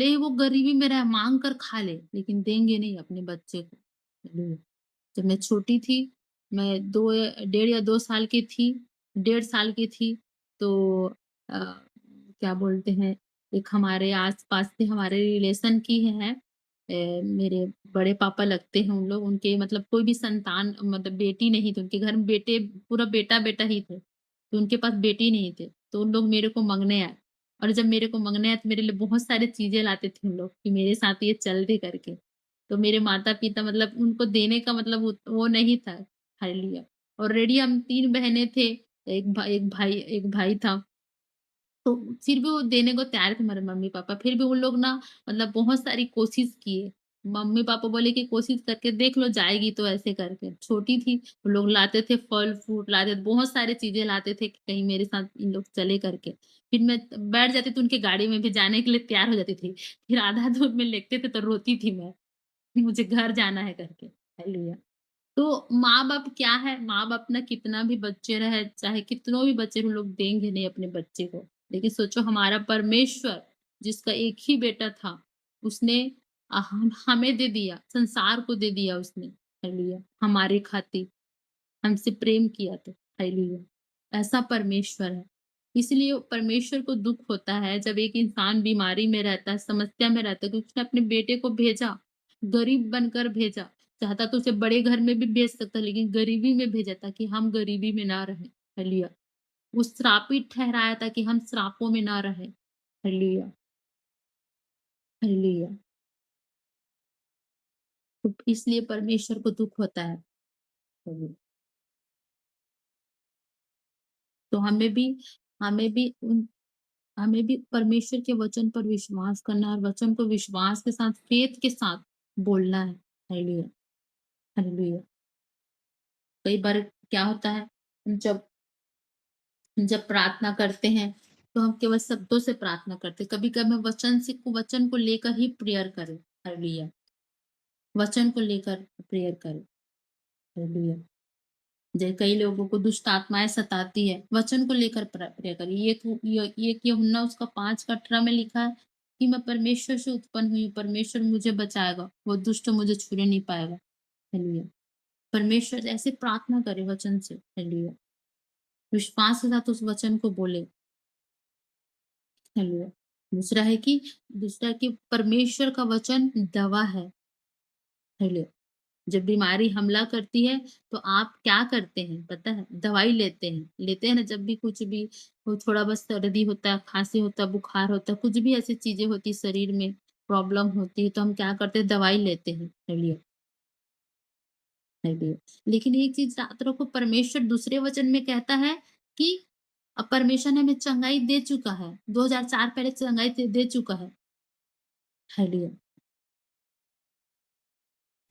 Speaker 1: ही वो गरीबी में रहे, माँग कर खा ले, लेकिन देंगे नहीं अपने बच्चे को। हालेलुया! जब मैं छोटी थी, मैं 2 या डेढ़ या 2 साल की थी, 1.5 साल की थी, तो अ, क्या बोलते हैं, एक हमारे आस-पास के हमारे रिलेशन की हैं, मेरे बड़े पापा लगते हैं उन लोग, उनके मतलब कोई भी संतान मतलब बेटी नहीं थी, उनके घर में बेटे पूरा बेटा-बेटा ही थे, तो उनके पास बेटी नहीं थे, तो उन लोग मेरे को माँगने आए और जब मेरे को माँगने आए तो मेरे लिए बहुत सारी चीज़ें लाते थे उन लोग कि मेरे साथ ये चल दे करके। तो मेरे माता-पिता मतलब उनको देने का मतलब वो नहीं था। हालेलुया! ऑलरेडी हम 3 बहनें थे, एक भाई था। तो फिर भी वो देने को तैयार थे हमारे मम्मी-पापा, फिर भी उन लोग ना मतलब बहुत सारी कोशिश किए। मम्मी-पापा बोले कि कोशिश करके देख लो जाएगी तो, ऐसे करके। छोटी थी, वो लोग लाते थे फल-फ्रूट लाते थे, बहुत सारी चीज़ें लाते थे कि कहीं मेरे साथ इन लोग चले करके। फिर मैं बैठ जाती थी उनकी गाड़ी में भी जाने के लिए तैयार हो जाती थी। फिर आधा दूर में लेटते थे तो रोती थी मैं, मुझे घर जाना है करके। हालेलुया! तो माँ-बाप क्या है, माँ-बाप ना कितना भी बच्चे रहे, चाहे कितनों भी बच्चे वो लोग देंगे नहीं अपने बच्चे को। लेकिन सोचो हमारा परमेश्वर जिसका एक ही बेटा था, उसने हम हमें दे दिया, संसार को दे दिया उसने। हालेलुया! हमारे खातिर हमसे प्रेम किया तो। हालेलुया! ऐसा परमेश्वर है। इसलिए परमेश्वर को दुःख होता है जब एक इंसान बीमारी में रहता है, समस्या में रहता है, क्योंकि उसने अपने बेटे को भेजा, गरीब बनकर भेजा। चाहता तो उसे बड़े घर में भी भेज सकता, लेकिन गरीबी में भेजा ताकि हम गरीबी में ना रहें। हालेलुया! वो श्रापित ठहराया था कि हम श्रापों में ना रहें। Hallelujah, hallelujah. तो इसलिए परमेश्वर को दुःख होता है। हम्म, तो हमें भी उन हमें भी परमेश्वर के वचन पर विश्वास करना है और वचन को विश्वास के साथ, फेथ के साथ बोलना है। Hallelujah, hallelujah. कई बार क्या होता है, जब जब प्रार्थना करते हैं, तो हम केवल शब्दों से प्रार्थना करते हैं। कभी-कभी हम वचन को लेकर ही प्रेयर करें। हालेलुया। वचन को लेकर प्रेयर करें। हालेलुया। जैसे कई लोगों को दुष्ट आत्माएँ सताती है, वचन को लेकर प्रेयर करें। ये यूहन्ना उसका 5 का 18 में लिखा है कि मैं परमेश्वर से उत्पन्न हुई हूँ, परमेश्वर मुझे बचाएगा, वो दुष्ट मुझे छूने नहीं पाएगा। हालेलुया। परमेश्वर से ऐसे प्रार्थना करें वचन से। हालेलुया। विश्वास के साथ उस वचन को बोले। हालेलुया। दूसरा है कि परमेश्वर का वचन दवा है। हालेलुया। जब बीमारी हमला करती है, तो आप क्या करते हैं पता है? दवाई लेते हैं ना, जब भी कुछ भी हो, थोड़ा बस सर्दी होता है, खांसी होता है, बुखार होता है, कुछ भी ऐसी चीजें होती है, शरीर में प्रॉब्लम होती है, तो हम क्या करते हैं? दवाई लेते हैं। Hallelujah, hallelujah. लेकिन एक चीज याद रखो, परमेश्वर दूसरे वचन में कहता है कि परमेश्वर ने हमें चंगाई दे चुका है, 2004 पहले चंगाई दे चुका है। हालेलुया।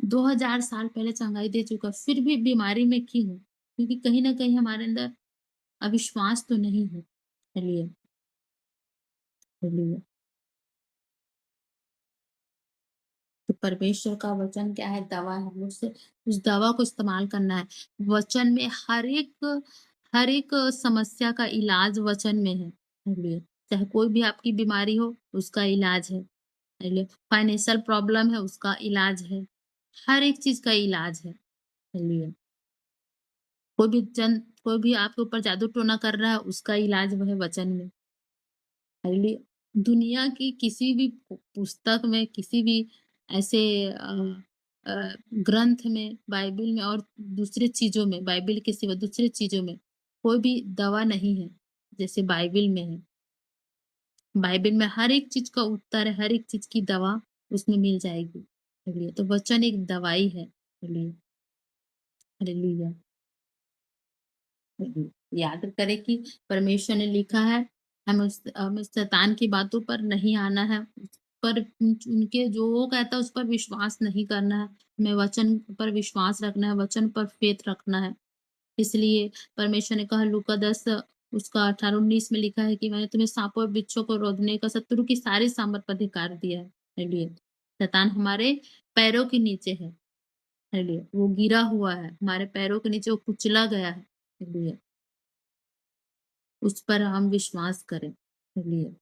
Speaker 1: 2000 साल पहले चंगाई दे चुका, फिर भी बीमारी में क्यों हूँ? क्योंकि कहीं न कहीं हमारे अंदर अविश्वास तो नहीं है। Hallelujah, hallelujah. तो परमेश्वर का वचन क्या है? दवा है। उसे उस दवा को इस्तेमाल करना है। वचन में हर एक समस्या का इलाज वचन में है। हालेलुया। चाहे कोई भी आपकी बीमारी हो, उसका इलाज है। हालेलुया। फाइनेंशियल प्रॉब्लम है, उसका इलाज है। हर एक चीज़ का इलाज है। हालेलुया। कोई भी जन कोई भी आपके ऊपर जादू-टोना कर रहा है, उसका इलाज वो है वचन में। हालाँकि दुनिया की किसी भी पुस्तक में, किसी भी ऐसे ग्रंथ में, बाइबल में और दूसरे चीज़ों में, बाइबल के सिवा दूसरे चीज़ों में कोई भी दवा नहीं है, जैसे बाइबल में है। बाइबल में हर एक चीज़ का उत्तर है, हर एक चीज़ की दवा उसमें मिल जाएगी। हालेलुया। तो वचन एक दवाई है। Hallelujah, hallelujah. याद करें कि परमेश्वर ने लिखा है, हमें शैतान की बातों पर नहीं आना है, उस पर उनके जो वो कहता है उस पर विश्वास नहीं करना है, हमें वचन पर विश्वास रखना है, वचन पर फेथ रखना है। इसलिए परमेश्वर ने कहा, लूका 10 उसका 18-19 में लिखा है कि मैंने तुम्हें सांपों और बिच्छों को रोकने का, शत्रु की सारी सामर्थ पर अधिकार दिया है। हालेलुया। शैतान हमारे पैरों के नीचे है। हालेलुया। वो गिरा हुआ है, हमारे पैरों के नीचे वो कुचला गया है। हालेलुया। उस पर हम विश्वास करें। चलिए,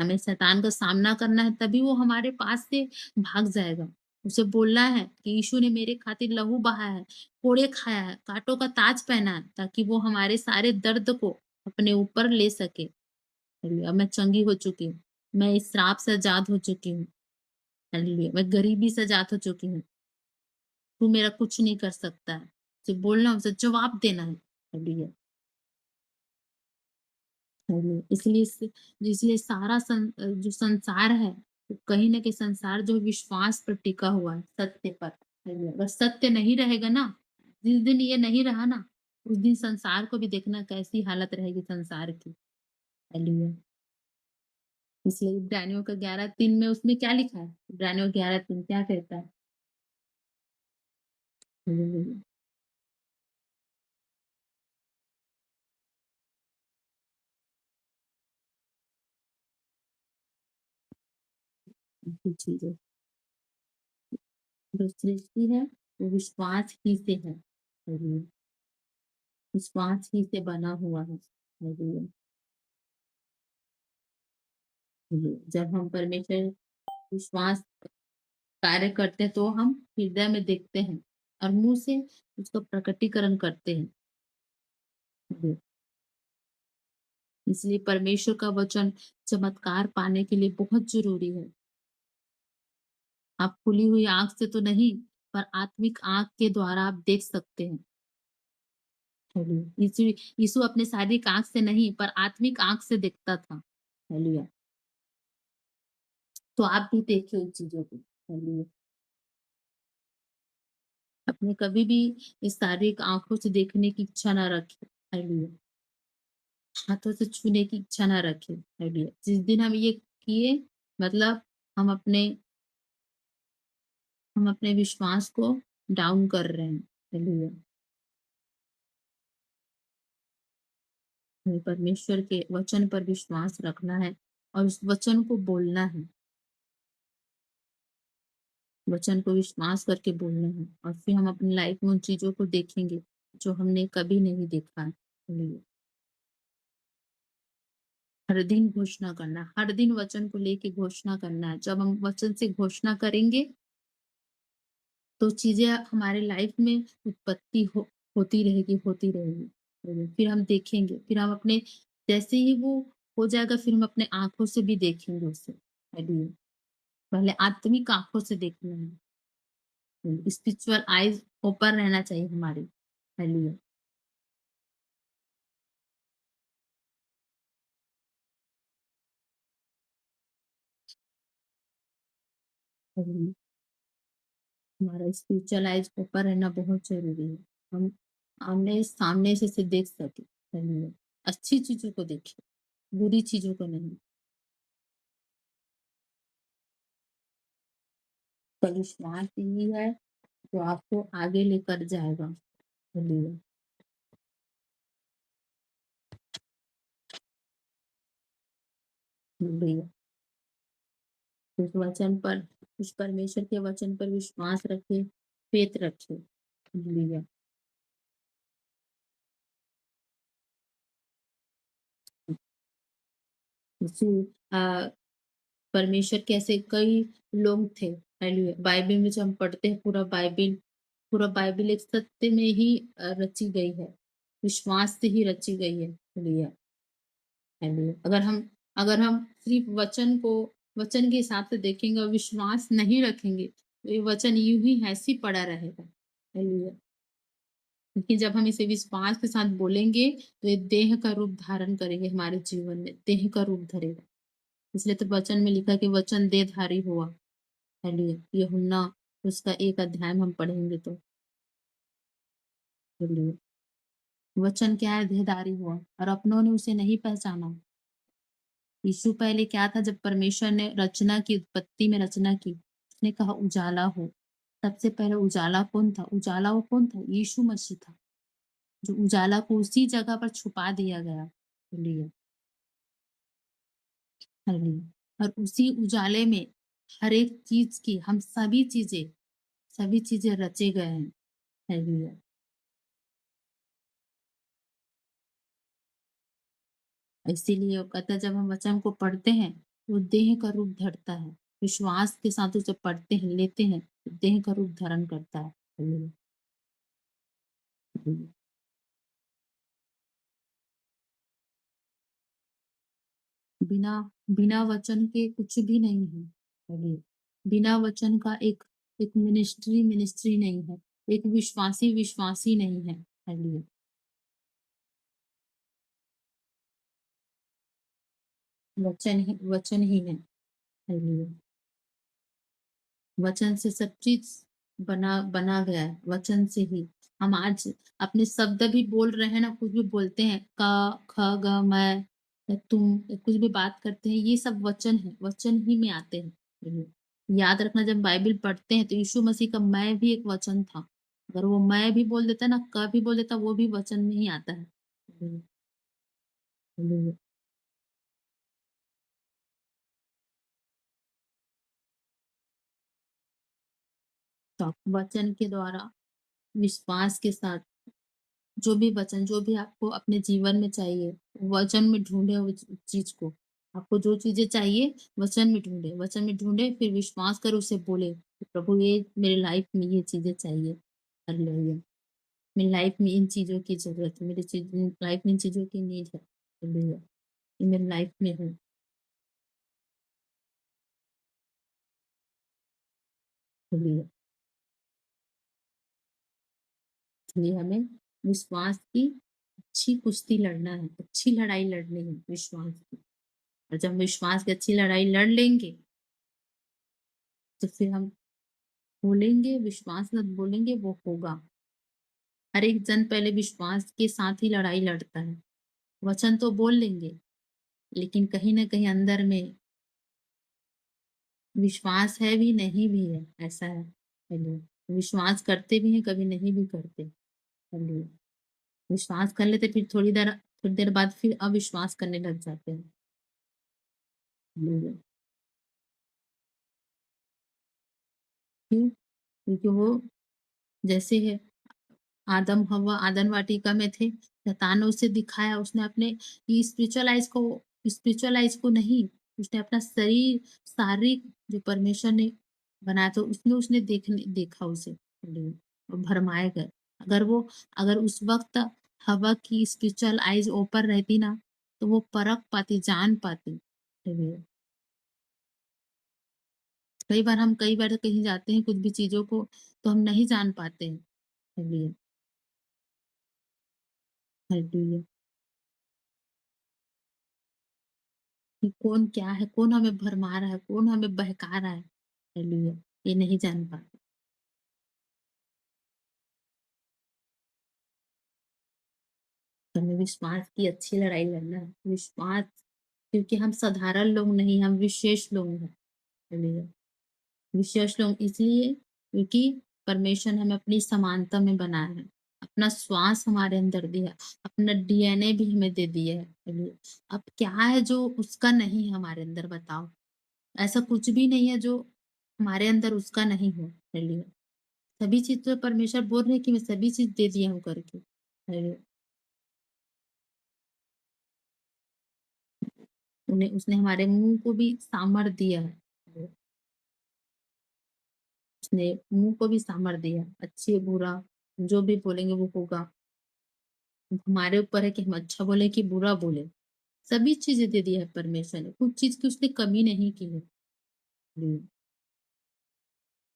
Speaker 1: हमें शैतान का सामना करना है, तभी वो हमारे पास से भाग जाएगा। उसे बोलना है कि यीशु ने मेरे खातिर लहू बहाया है, कोड़े खाया है, काँटों का ताज पहना है, ताकि वो हमारे सारे दर्द को अपने ऊपर ले सके। हालेलुया। मैं चंगी हो चुकी हूँ। मैं इस श्राप से आज़ाद हो चुकी हूँ। हालेलुया। मैं गरीबी से आज़ाद हो चुकी हूँ। तू मेरा कुछ नहीं कर सकता है। उसे बोलना, उसे जवाब देना है। हालेलुया। हुँ, इसलिए जो संसार है, वो कहीं न कहीं संसार जो विश्वास पर टिका हुआ है, सत्य पर। अगर सत्य नहीं रहेगा ना, जिस दिन ये नहीं रहा ना, उस दिन संसार को भी देखना कैसी हालत रहेगी संसार की। हालेलुया। इसलिए इब्रानियों का 11:3 में उसमें क्या लिखा है? इब्रानियों 11:3 क्या कहता है? हालेलुया। जो चीज़ें जो सृष्टि है, वो विश्वास ही से है। हालेलुया। विश्वास ही से बना हुआ है। हालेलुया। जब हम परमेश्वर विश्वास कार्य करते हैं, तो हम हृदय में देखते हैं और मुँह से उसका प्रकटीकरण करते हैं। जी। इसलिए परमेश्वर का वचन चमत्कार पाने के लिए बहुत ज़रूरी है। आप खुली हुई आँख से तो नहीं, पर आत्मिक आँख के द्वारा आप देख सकते हैं। हालेलुया। यीशु अपने शारीरिक आँख से नहीं पर आत्मिक आँख से देखता था। हालेलुया। तो आप भी देखिए उन चीज़ों को। हालेलुया। अपने कभी भी इस शारीरिक आँखों से देखने की इच्छा ना रखें। हालेलुया। हाथों से छूने की इच्छा ना रखें। हालेलुया। जिस दिन हम ये किए मतलब हम अपने हम अपने विश्वास को डाउन कर रहे हैं। हालेलुया। हमें परमेश्वर के वचन पर विश्वास रखना है और उस वचन को बोलना है। वचन को विश्वास करके बोलना है और फिर हम अपनी लाइफ में उन चीज़ों को देखेंगे, जो हमने कभी नहीं देखा है। हालेलुया। हर दिन घोषणा करना, हर दिन वचन को लेके घोषणा करना है। जब हम वचन से घोषणा करेंगे, तो चीज़ें हमारे लाइफ में उत्पत्ति होती रहेगी, होती रहेगी। फिर हम देखेंगे, फिर हम अपने जैसे ही वो हो जाएगा, फिर हम अपने आँखों से भी देखेंगे उसे। हालेलुया। पहले आत्मिक आँखों से देखना है। स्पिरिचुअल आईज़ ओपन रहना चाहिए हमारी। हालेलुया। हालेलुया। हमारा स्पिरिचुअल आइज़ ओपन रहना बहुत ज़रूरी है। हम आमने-सामने से इसे देख सकें। हालेलुया। अच्छी चीज़ों को देखें, बुरी चीज़ों को नहीं। तो विश्वास यही है जो आपको आगे लेकर जाएगा। हालेलुया। हालेलुया। उस वचन पर उस परमेश्वर के वचन पर विश्वास रखें, फ़ेथ रखें। हालेलुया। यीशु अ, परमेश्वर के ऐसे कई लोग थे। हालेलुया। बाइबल में जब हम पढ़ते हैं पूरा बाइबल एक सत्य में ही रची गई है। विश्वास से ही रची गई है। हालेलुया। हालेलुया। अगर हम सिर्फ़ वचन के हिसाब से देखेंगे और विश्वास नहीं रखेंगे, तो ये वचन यूँ ही ऐसे ही पड़ा रहेगा। हालेलुया। लेकिन जब हम इसे विश्वास के साथ बोलेंगे, तो ये देह का रूप धारण करेंगे हमारे जीवन में, देह का रूप धरेगा। इसलिए तो वचन में लिखा है कि वचन देहधारी हुआ। हालेलुया। यूहन्ना उसका 1 अध्याय में हम पढ़ेंगे तो। हालेलुया। वचन क्या है? देहधारी हुआ और अपनों ने उसे नहीं पहचाना। यीशु पहले क्या था? जब परमेश्वर ने रचना की, उत्पत्ति में रचना की, उसने कहा उजाला हो। सबसे पहले उजाला कौन था? उजाला वो कौन था? यीशु मसीह था। जो उजाला को उसी जगह पर छुपा दिया गया। हालेलुया। हालेलुया। और उसी उजाले में हर एक चीज़ की हम सभी चीज़ें रचे गए हैं। हालेलुया। इसीलिए वो कहता है जब हम वचन को पढ़ते हैं, वो देह का रूप धरता है। विश्वास के साथ उसे पढ़ते हैं, लेते हैं, तो देह का रूप धारण करता है। हालेलुया। हालेलुया। बिना बिना वचन के कुछ भी नहीं है। हालेलुया। बिना वचन का एक एक मिनिस्ट्री नहीं है। एक विश्वासी नहीं है। हालेलुया। वचन ही है। हालेलुया। वचन से सब चीज़ बना बना गया है, वचन से ही। हम आज अपने शब्द भी बोल रहे हैं ना, कुछ भी बोलते हैं, क, ख, ग, मैं, या तुम, या कुछ भी बात करते हैं, ये सब वचन है, वचन ही में आते हैं। याद रखना जब बाइबल पढ़ते हैं तो यीशु मसीह का मैं भी एक वचन था। अगर वो मैं भी बोल देता ना, क भी बोल देता, वो भी वचन में ही आता है। तो आप वचन के द्वारा विश्वास के साथ जो भी आपको अपने जीवन में चाहिए, वचन में ढूँढे उस चीज़ को। आपको जो चीज़ें चाहिए वचन में ढूँढे फिर विश्वास करो उसे बोले, कि प्रभु ये मेरी लाइफ़ में ये चीज़ें चाहिए। हालेलुया। मेरी लाइफ़ में इन चीज़ों की ज़रूरत है, मेरी लाइफ़ में इन चीज़ों की नीड है। हालेलुया। ये मेरी लाइफ़ में है। हालेलुया। इसलिए हमें विश्वास की अच्छी कुश्ती लड़ना है, अच्छी लड़ाई लड़नी है विश्वास की। और जब विश्वास की अच्छी लड़ाई लड़ लेंगे, तो फिर हम बोलेंगे, विश्वास मत बोलेंगे, वो होगा। हर एक जन पहले विश्वास के साथ ही लड़ाई लड़ता है। वचन तो बोल लेंगे, लेकिन कहीं न कहीं अंदर में विश्वास है भी, नहीं भी है, ऐसा है। चलिए, विश्वास करते भी हैं, कभी नहीं भी करते। चलिए, विश्वास कर लेते, फिर थोड़ी देर बाद फिर अविश्वास करने लग जाते हैं। चलिए, क्यों? क्योंकि वो जैसे है आदम हव्वा आदम वाटिका में थे, शैतान ने उसे दिखाया, उसने अपने स्पिरिचुअल आइज़ को नहीं, उसने अपना शरीर, शारीरिक जो परमेश्वर ने बनाया था, उसमें उसने देखा उसे, और भरमाए गए। अगर वो अगर उस वक़्त हव्वा की स्पिरिचुअल आइज़ ओपन रहती ना, तो वो परख पाती, जान पाती। चलिए, कई बार कहीं जाते हैं कुछ भी चीज़ों को, तो हम नहीं जान पाते हैं। चलिए, हालेलुया। कि कौन क्या है, कौन हमें भरमा रहा है, कौन हमें बहका रहा है। हालेलुया! ये नहीं जान पाते। तो हमें विश्वास की अच्छी लड़ाई लड़ना है। विश्वास, क्योंकि हम साधारण लोग नहीं, हम विशेष लोग हैं। हालेलुया! विशेष लोग इसलिए क्योंकि परमेश्वर ने हमें अपनी समानता में बनाया है। अपना श्वास हमारे अंदर दिया, अपना डीएनए भी हमें दे दिया है। हालेलुया! अब क्या है जो उसका नहीं है हमारे अंदर, बताओ? ऐसा कुछ भी नहीं है जो हमारे अंदर उसका नहीं हो। हालेलुया! सभी चीज़ तो परमेश्वर बोल रहे हैं कि मैं सभी चीज़ दे दिया हूँ करके। अरे! उन्हें उसने हमारे मुँह को भी सामर्थ दिया है। उसने मुँह को भी सामर्थ दिया है। अच्छी-बुरा जो भी बोलेंगे वो होगा। हमारे ऊपर है कि हम अच्छा बोले कि बुरा बोले। सभी चीज़ें दे दी है परमेश्वर ने। कुछ चीज़ की उसने कमी नहीं की है। हुँ।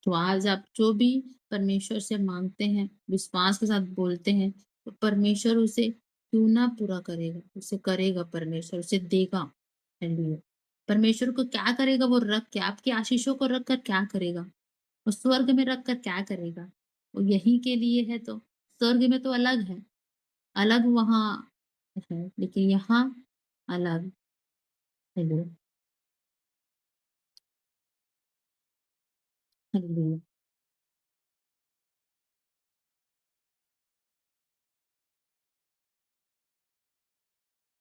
Speaker 1: तो आज आप जो भी परमेश्वर से माँगते हैं, विश्वास के साथ बोलते हैं, तो परमेश्वर उसे क्यों ना पूरा करेगा, उसे करेगा परमेश्वर, उसे देगा। हालेलुया! परमेश्वर को क्या करेगा, वो रख के आपकी आशीषों को रख कर क्या करेगा? वो स्वर्ग में रख कर क्या करेगा? वो यहीं के लिए है तो स्वर्ग में तो अलग है, अलग वहाँ है, लेकिन यहाँ अलग। हालेलुया! हालेलुया!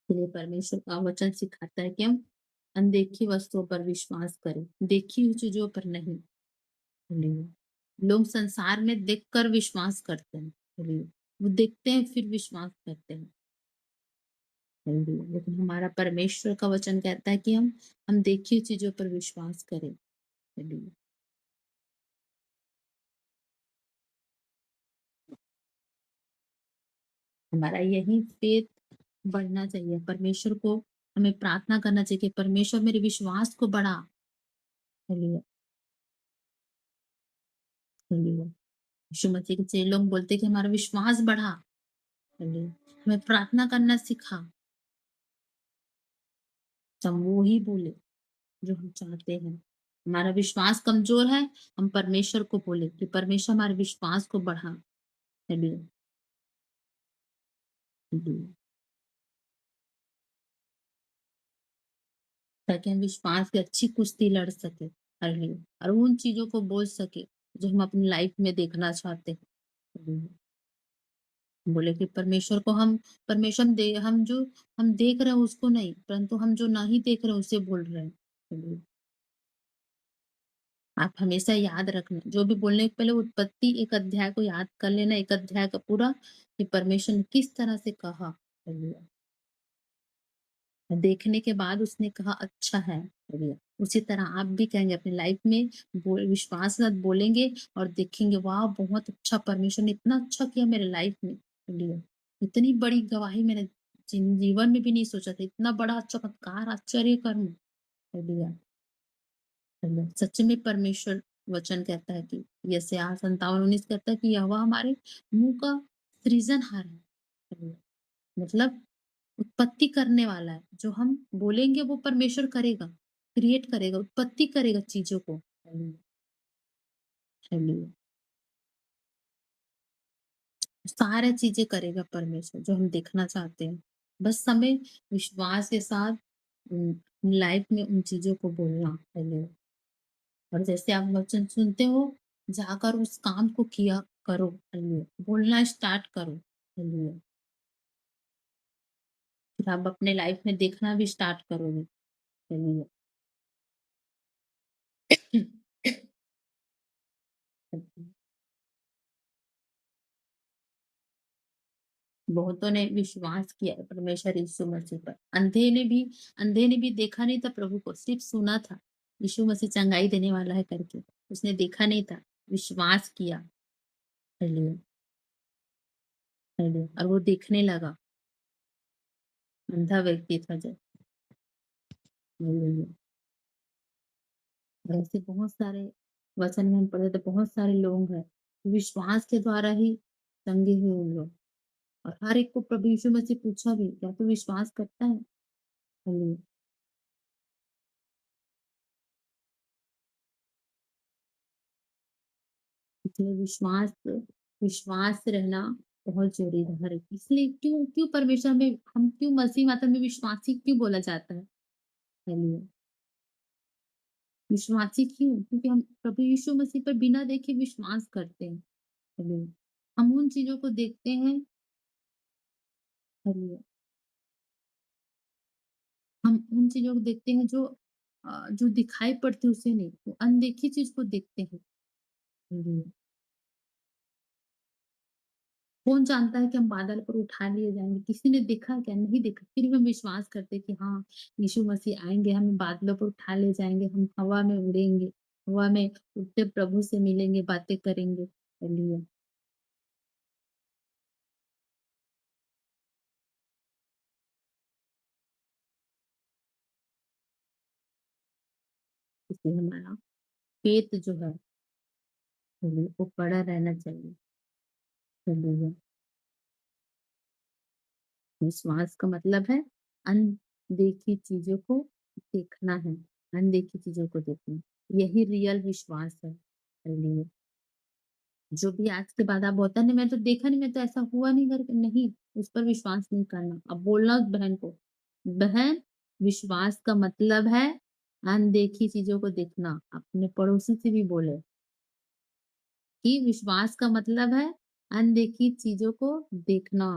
Speaker 1: इसलिए परमेश्वर का वचन सिखाता है कि हम अनदेखी वस्तुओं पर विश्वास करें, देखी हुई चीज़ों पर नहीं। हालेलुया! लोग संसार में देखकर विश्वास करते हैं। हालेलुया! वो देखते हैं फिर विश्वास करते हैं। हालेलुया! लेकिन हमारा परमेश्वर का वचन कहता है कि हम देखी हुई चीज़ों पर विश्वास करें। हालेलुया! हमारा यही फेथ बढ़ना चाहिए। परमेश्वर को हमें प्रार्थना करना चाहिए कि परमेश्वर मेरे विश्वास को बढ़ा। हालेलुया! हालेलुया! यीशु मसीह के चेलों लोग बोलते हैं कि हमारा विश्वास बढ़ा। हालेलुया! हमें प्रार्थना करना सिखा। तो हम वो ही बोले जो हम चाहते हैं। हमारा विश्वास कमज़ोर है, हम परमेश्वर को बोले कि परमेश्वर हमारे विश्वास को बढ़ा। हालेलुया! हालेलुया! ताकि हम विश्वास की अच्छी कुश्ती लड़ सकें। हालेलुया! और उन चीज़ों को बोल सकें जो हम अपनी लाइफ़ में देखना चाहते हैं। हालेलुया! बोले कि परमेश्वर को हम जो हम देख रहे हैं उसको नहीं, परंतु हम जो नहीं देख रहे हैं उसे बोल रहे हैं। हालेलुया! आप हमेशा याद रखना, जो भी बोलने के पहले उत्पत्ति 1 अध्याय को याद कर लेना, 1 अध्याय का पूरा, कि परमेश्वर ने किस तरह से कहा। हालेलुया! देखने के बाद उसने कहा अच्छा है। हालेलुया! उसी तरह आप भी कहेंगे अपनी लाइफ में, विश्वास के साथ बोलेंगे और देखेंगे, वाह! बहुत अच्छा, परमेश्वर ने इतना अच्छा किया मेरे लाइफ में। हालेलुया! इतनी बड़ी गवाही मैंने जीवन में भी नहीं सोचा था, इतना बड़ा चमत्कार, आश्चर्य कर्म। हालेलुया! हालेलुया! सच में परमेश्वर वचन कहता है कि यशायाह 57:19 कहता है कि यहोवा हमारे मुँह का सृजनहार है। मतलब उत्पत्ति करने वाला है। जो हम बोलेंगे वो परमेश्वर करेगा, क्रिएट करेगा, उत्पत्ति करेगा चीज़ों को। हालेलुया। सारी चीज़ें करेगा परमेश्वर जो हम देखना चाहते हैं। बस हमें विश्वास के साथ लाइफ में उन चीज़ों को बोलना। हालेलुया। और जैसे आप वचन सुनते हो, जाकर उस काम को किया करो। हालेलुया। बोलना स्टार्ट करो। हालेलुया। फिर आप अपने लाइफ में देखना भी स्टार्ट करोगे। हालेलुया। बहुतों ने विश्वास किया है परमेश्वर यीशु मसीह पर। अंधे ने भी देखा नहीं था प्रभु को, सिर्फ सुना था। यीशु मसीह चंगाई देने वाला है करके। उसने देखा नहीं था, विश्वास किया। हालेलुया। हालेलुया। और वो देखने लगा। अंधा व्यक्ति था जब। हालेलुया। ऐसे बहुत सारे वचन में हम पढ़े तो बहुत सारे लोग हैं, विश्वास के द्वारा ही चंगे हुए उन लोग। और हर एक को प्रभु यीशु मसीह पूछा भी, क्या तू विश्वास करता है? हालेलुया। इसलिए विश्वास विश्वास रहना बहुत ज़रूरी है हर एक। इसलिए क्यों क्यों परमेश्वर में हम क्यों मसीह माता में विश्वासी क्यों बोला जाता है? हालेलुया। विश्वासी क्यों? क्योंकि हम प्रभु यीशु मसीह पर बिना देखे विश्वास करते हैं। हालेलुया। हम उन चीज़ों को देखते हैं। हालेलुया। हम उन चीज़ों को देखते हैं जो जो दिखाई पड़ती है उसे नहीं, वो अनदेखी चीज़ को देखते हैं। हालेलुया। कौन जानता है कि हम बादल पर उठा लिए जाएँगे? किसी ने देखा क्या? नहीं देखा। फिर भी हम विश्वास करते हैं कि हाँ, यीशु मसीह आएँगे, हमें बादलों पर उठा ले जाएँगे, हम हवा में उड़ेंगे, हवा में उड़ते प्रभु से मिलेंगे, बातें करेंगे। हालेलुया। इसलिए हमारा फेथ जो है, हालेलुया, वो बड़ा रहना चाहिए। हालेलुया। विश्वास का मतलब है अनदेखी चीज़ों को देखना है, अनदेखी चीज़ों को देखना। यही रियल विश्वास है। हालेलुया। जो भी आज के बाद आप बोलता नहीं मैं तो देखा नहीं, मैं तो ऐसा हुआ नहीं करके नहीं, उस पर विश्वास नहीं करना। अब बोलना उस बहन को, बहन विश्वास का मतलब है अनदेखी चीज़ों को देखना। अपने पड़ोसी से भी बोले कि विश्वास का मतलब है अनदेखी चीज़ों को देखना।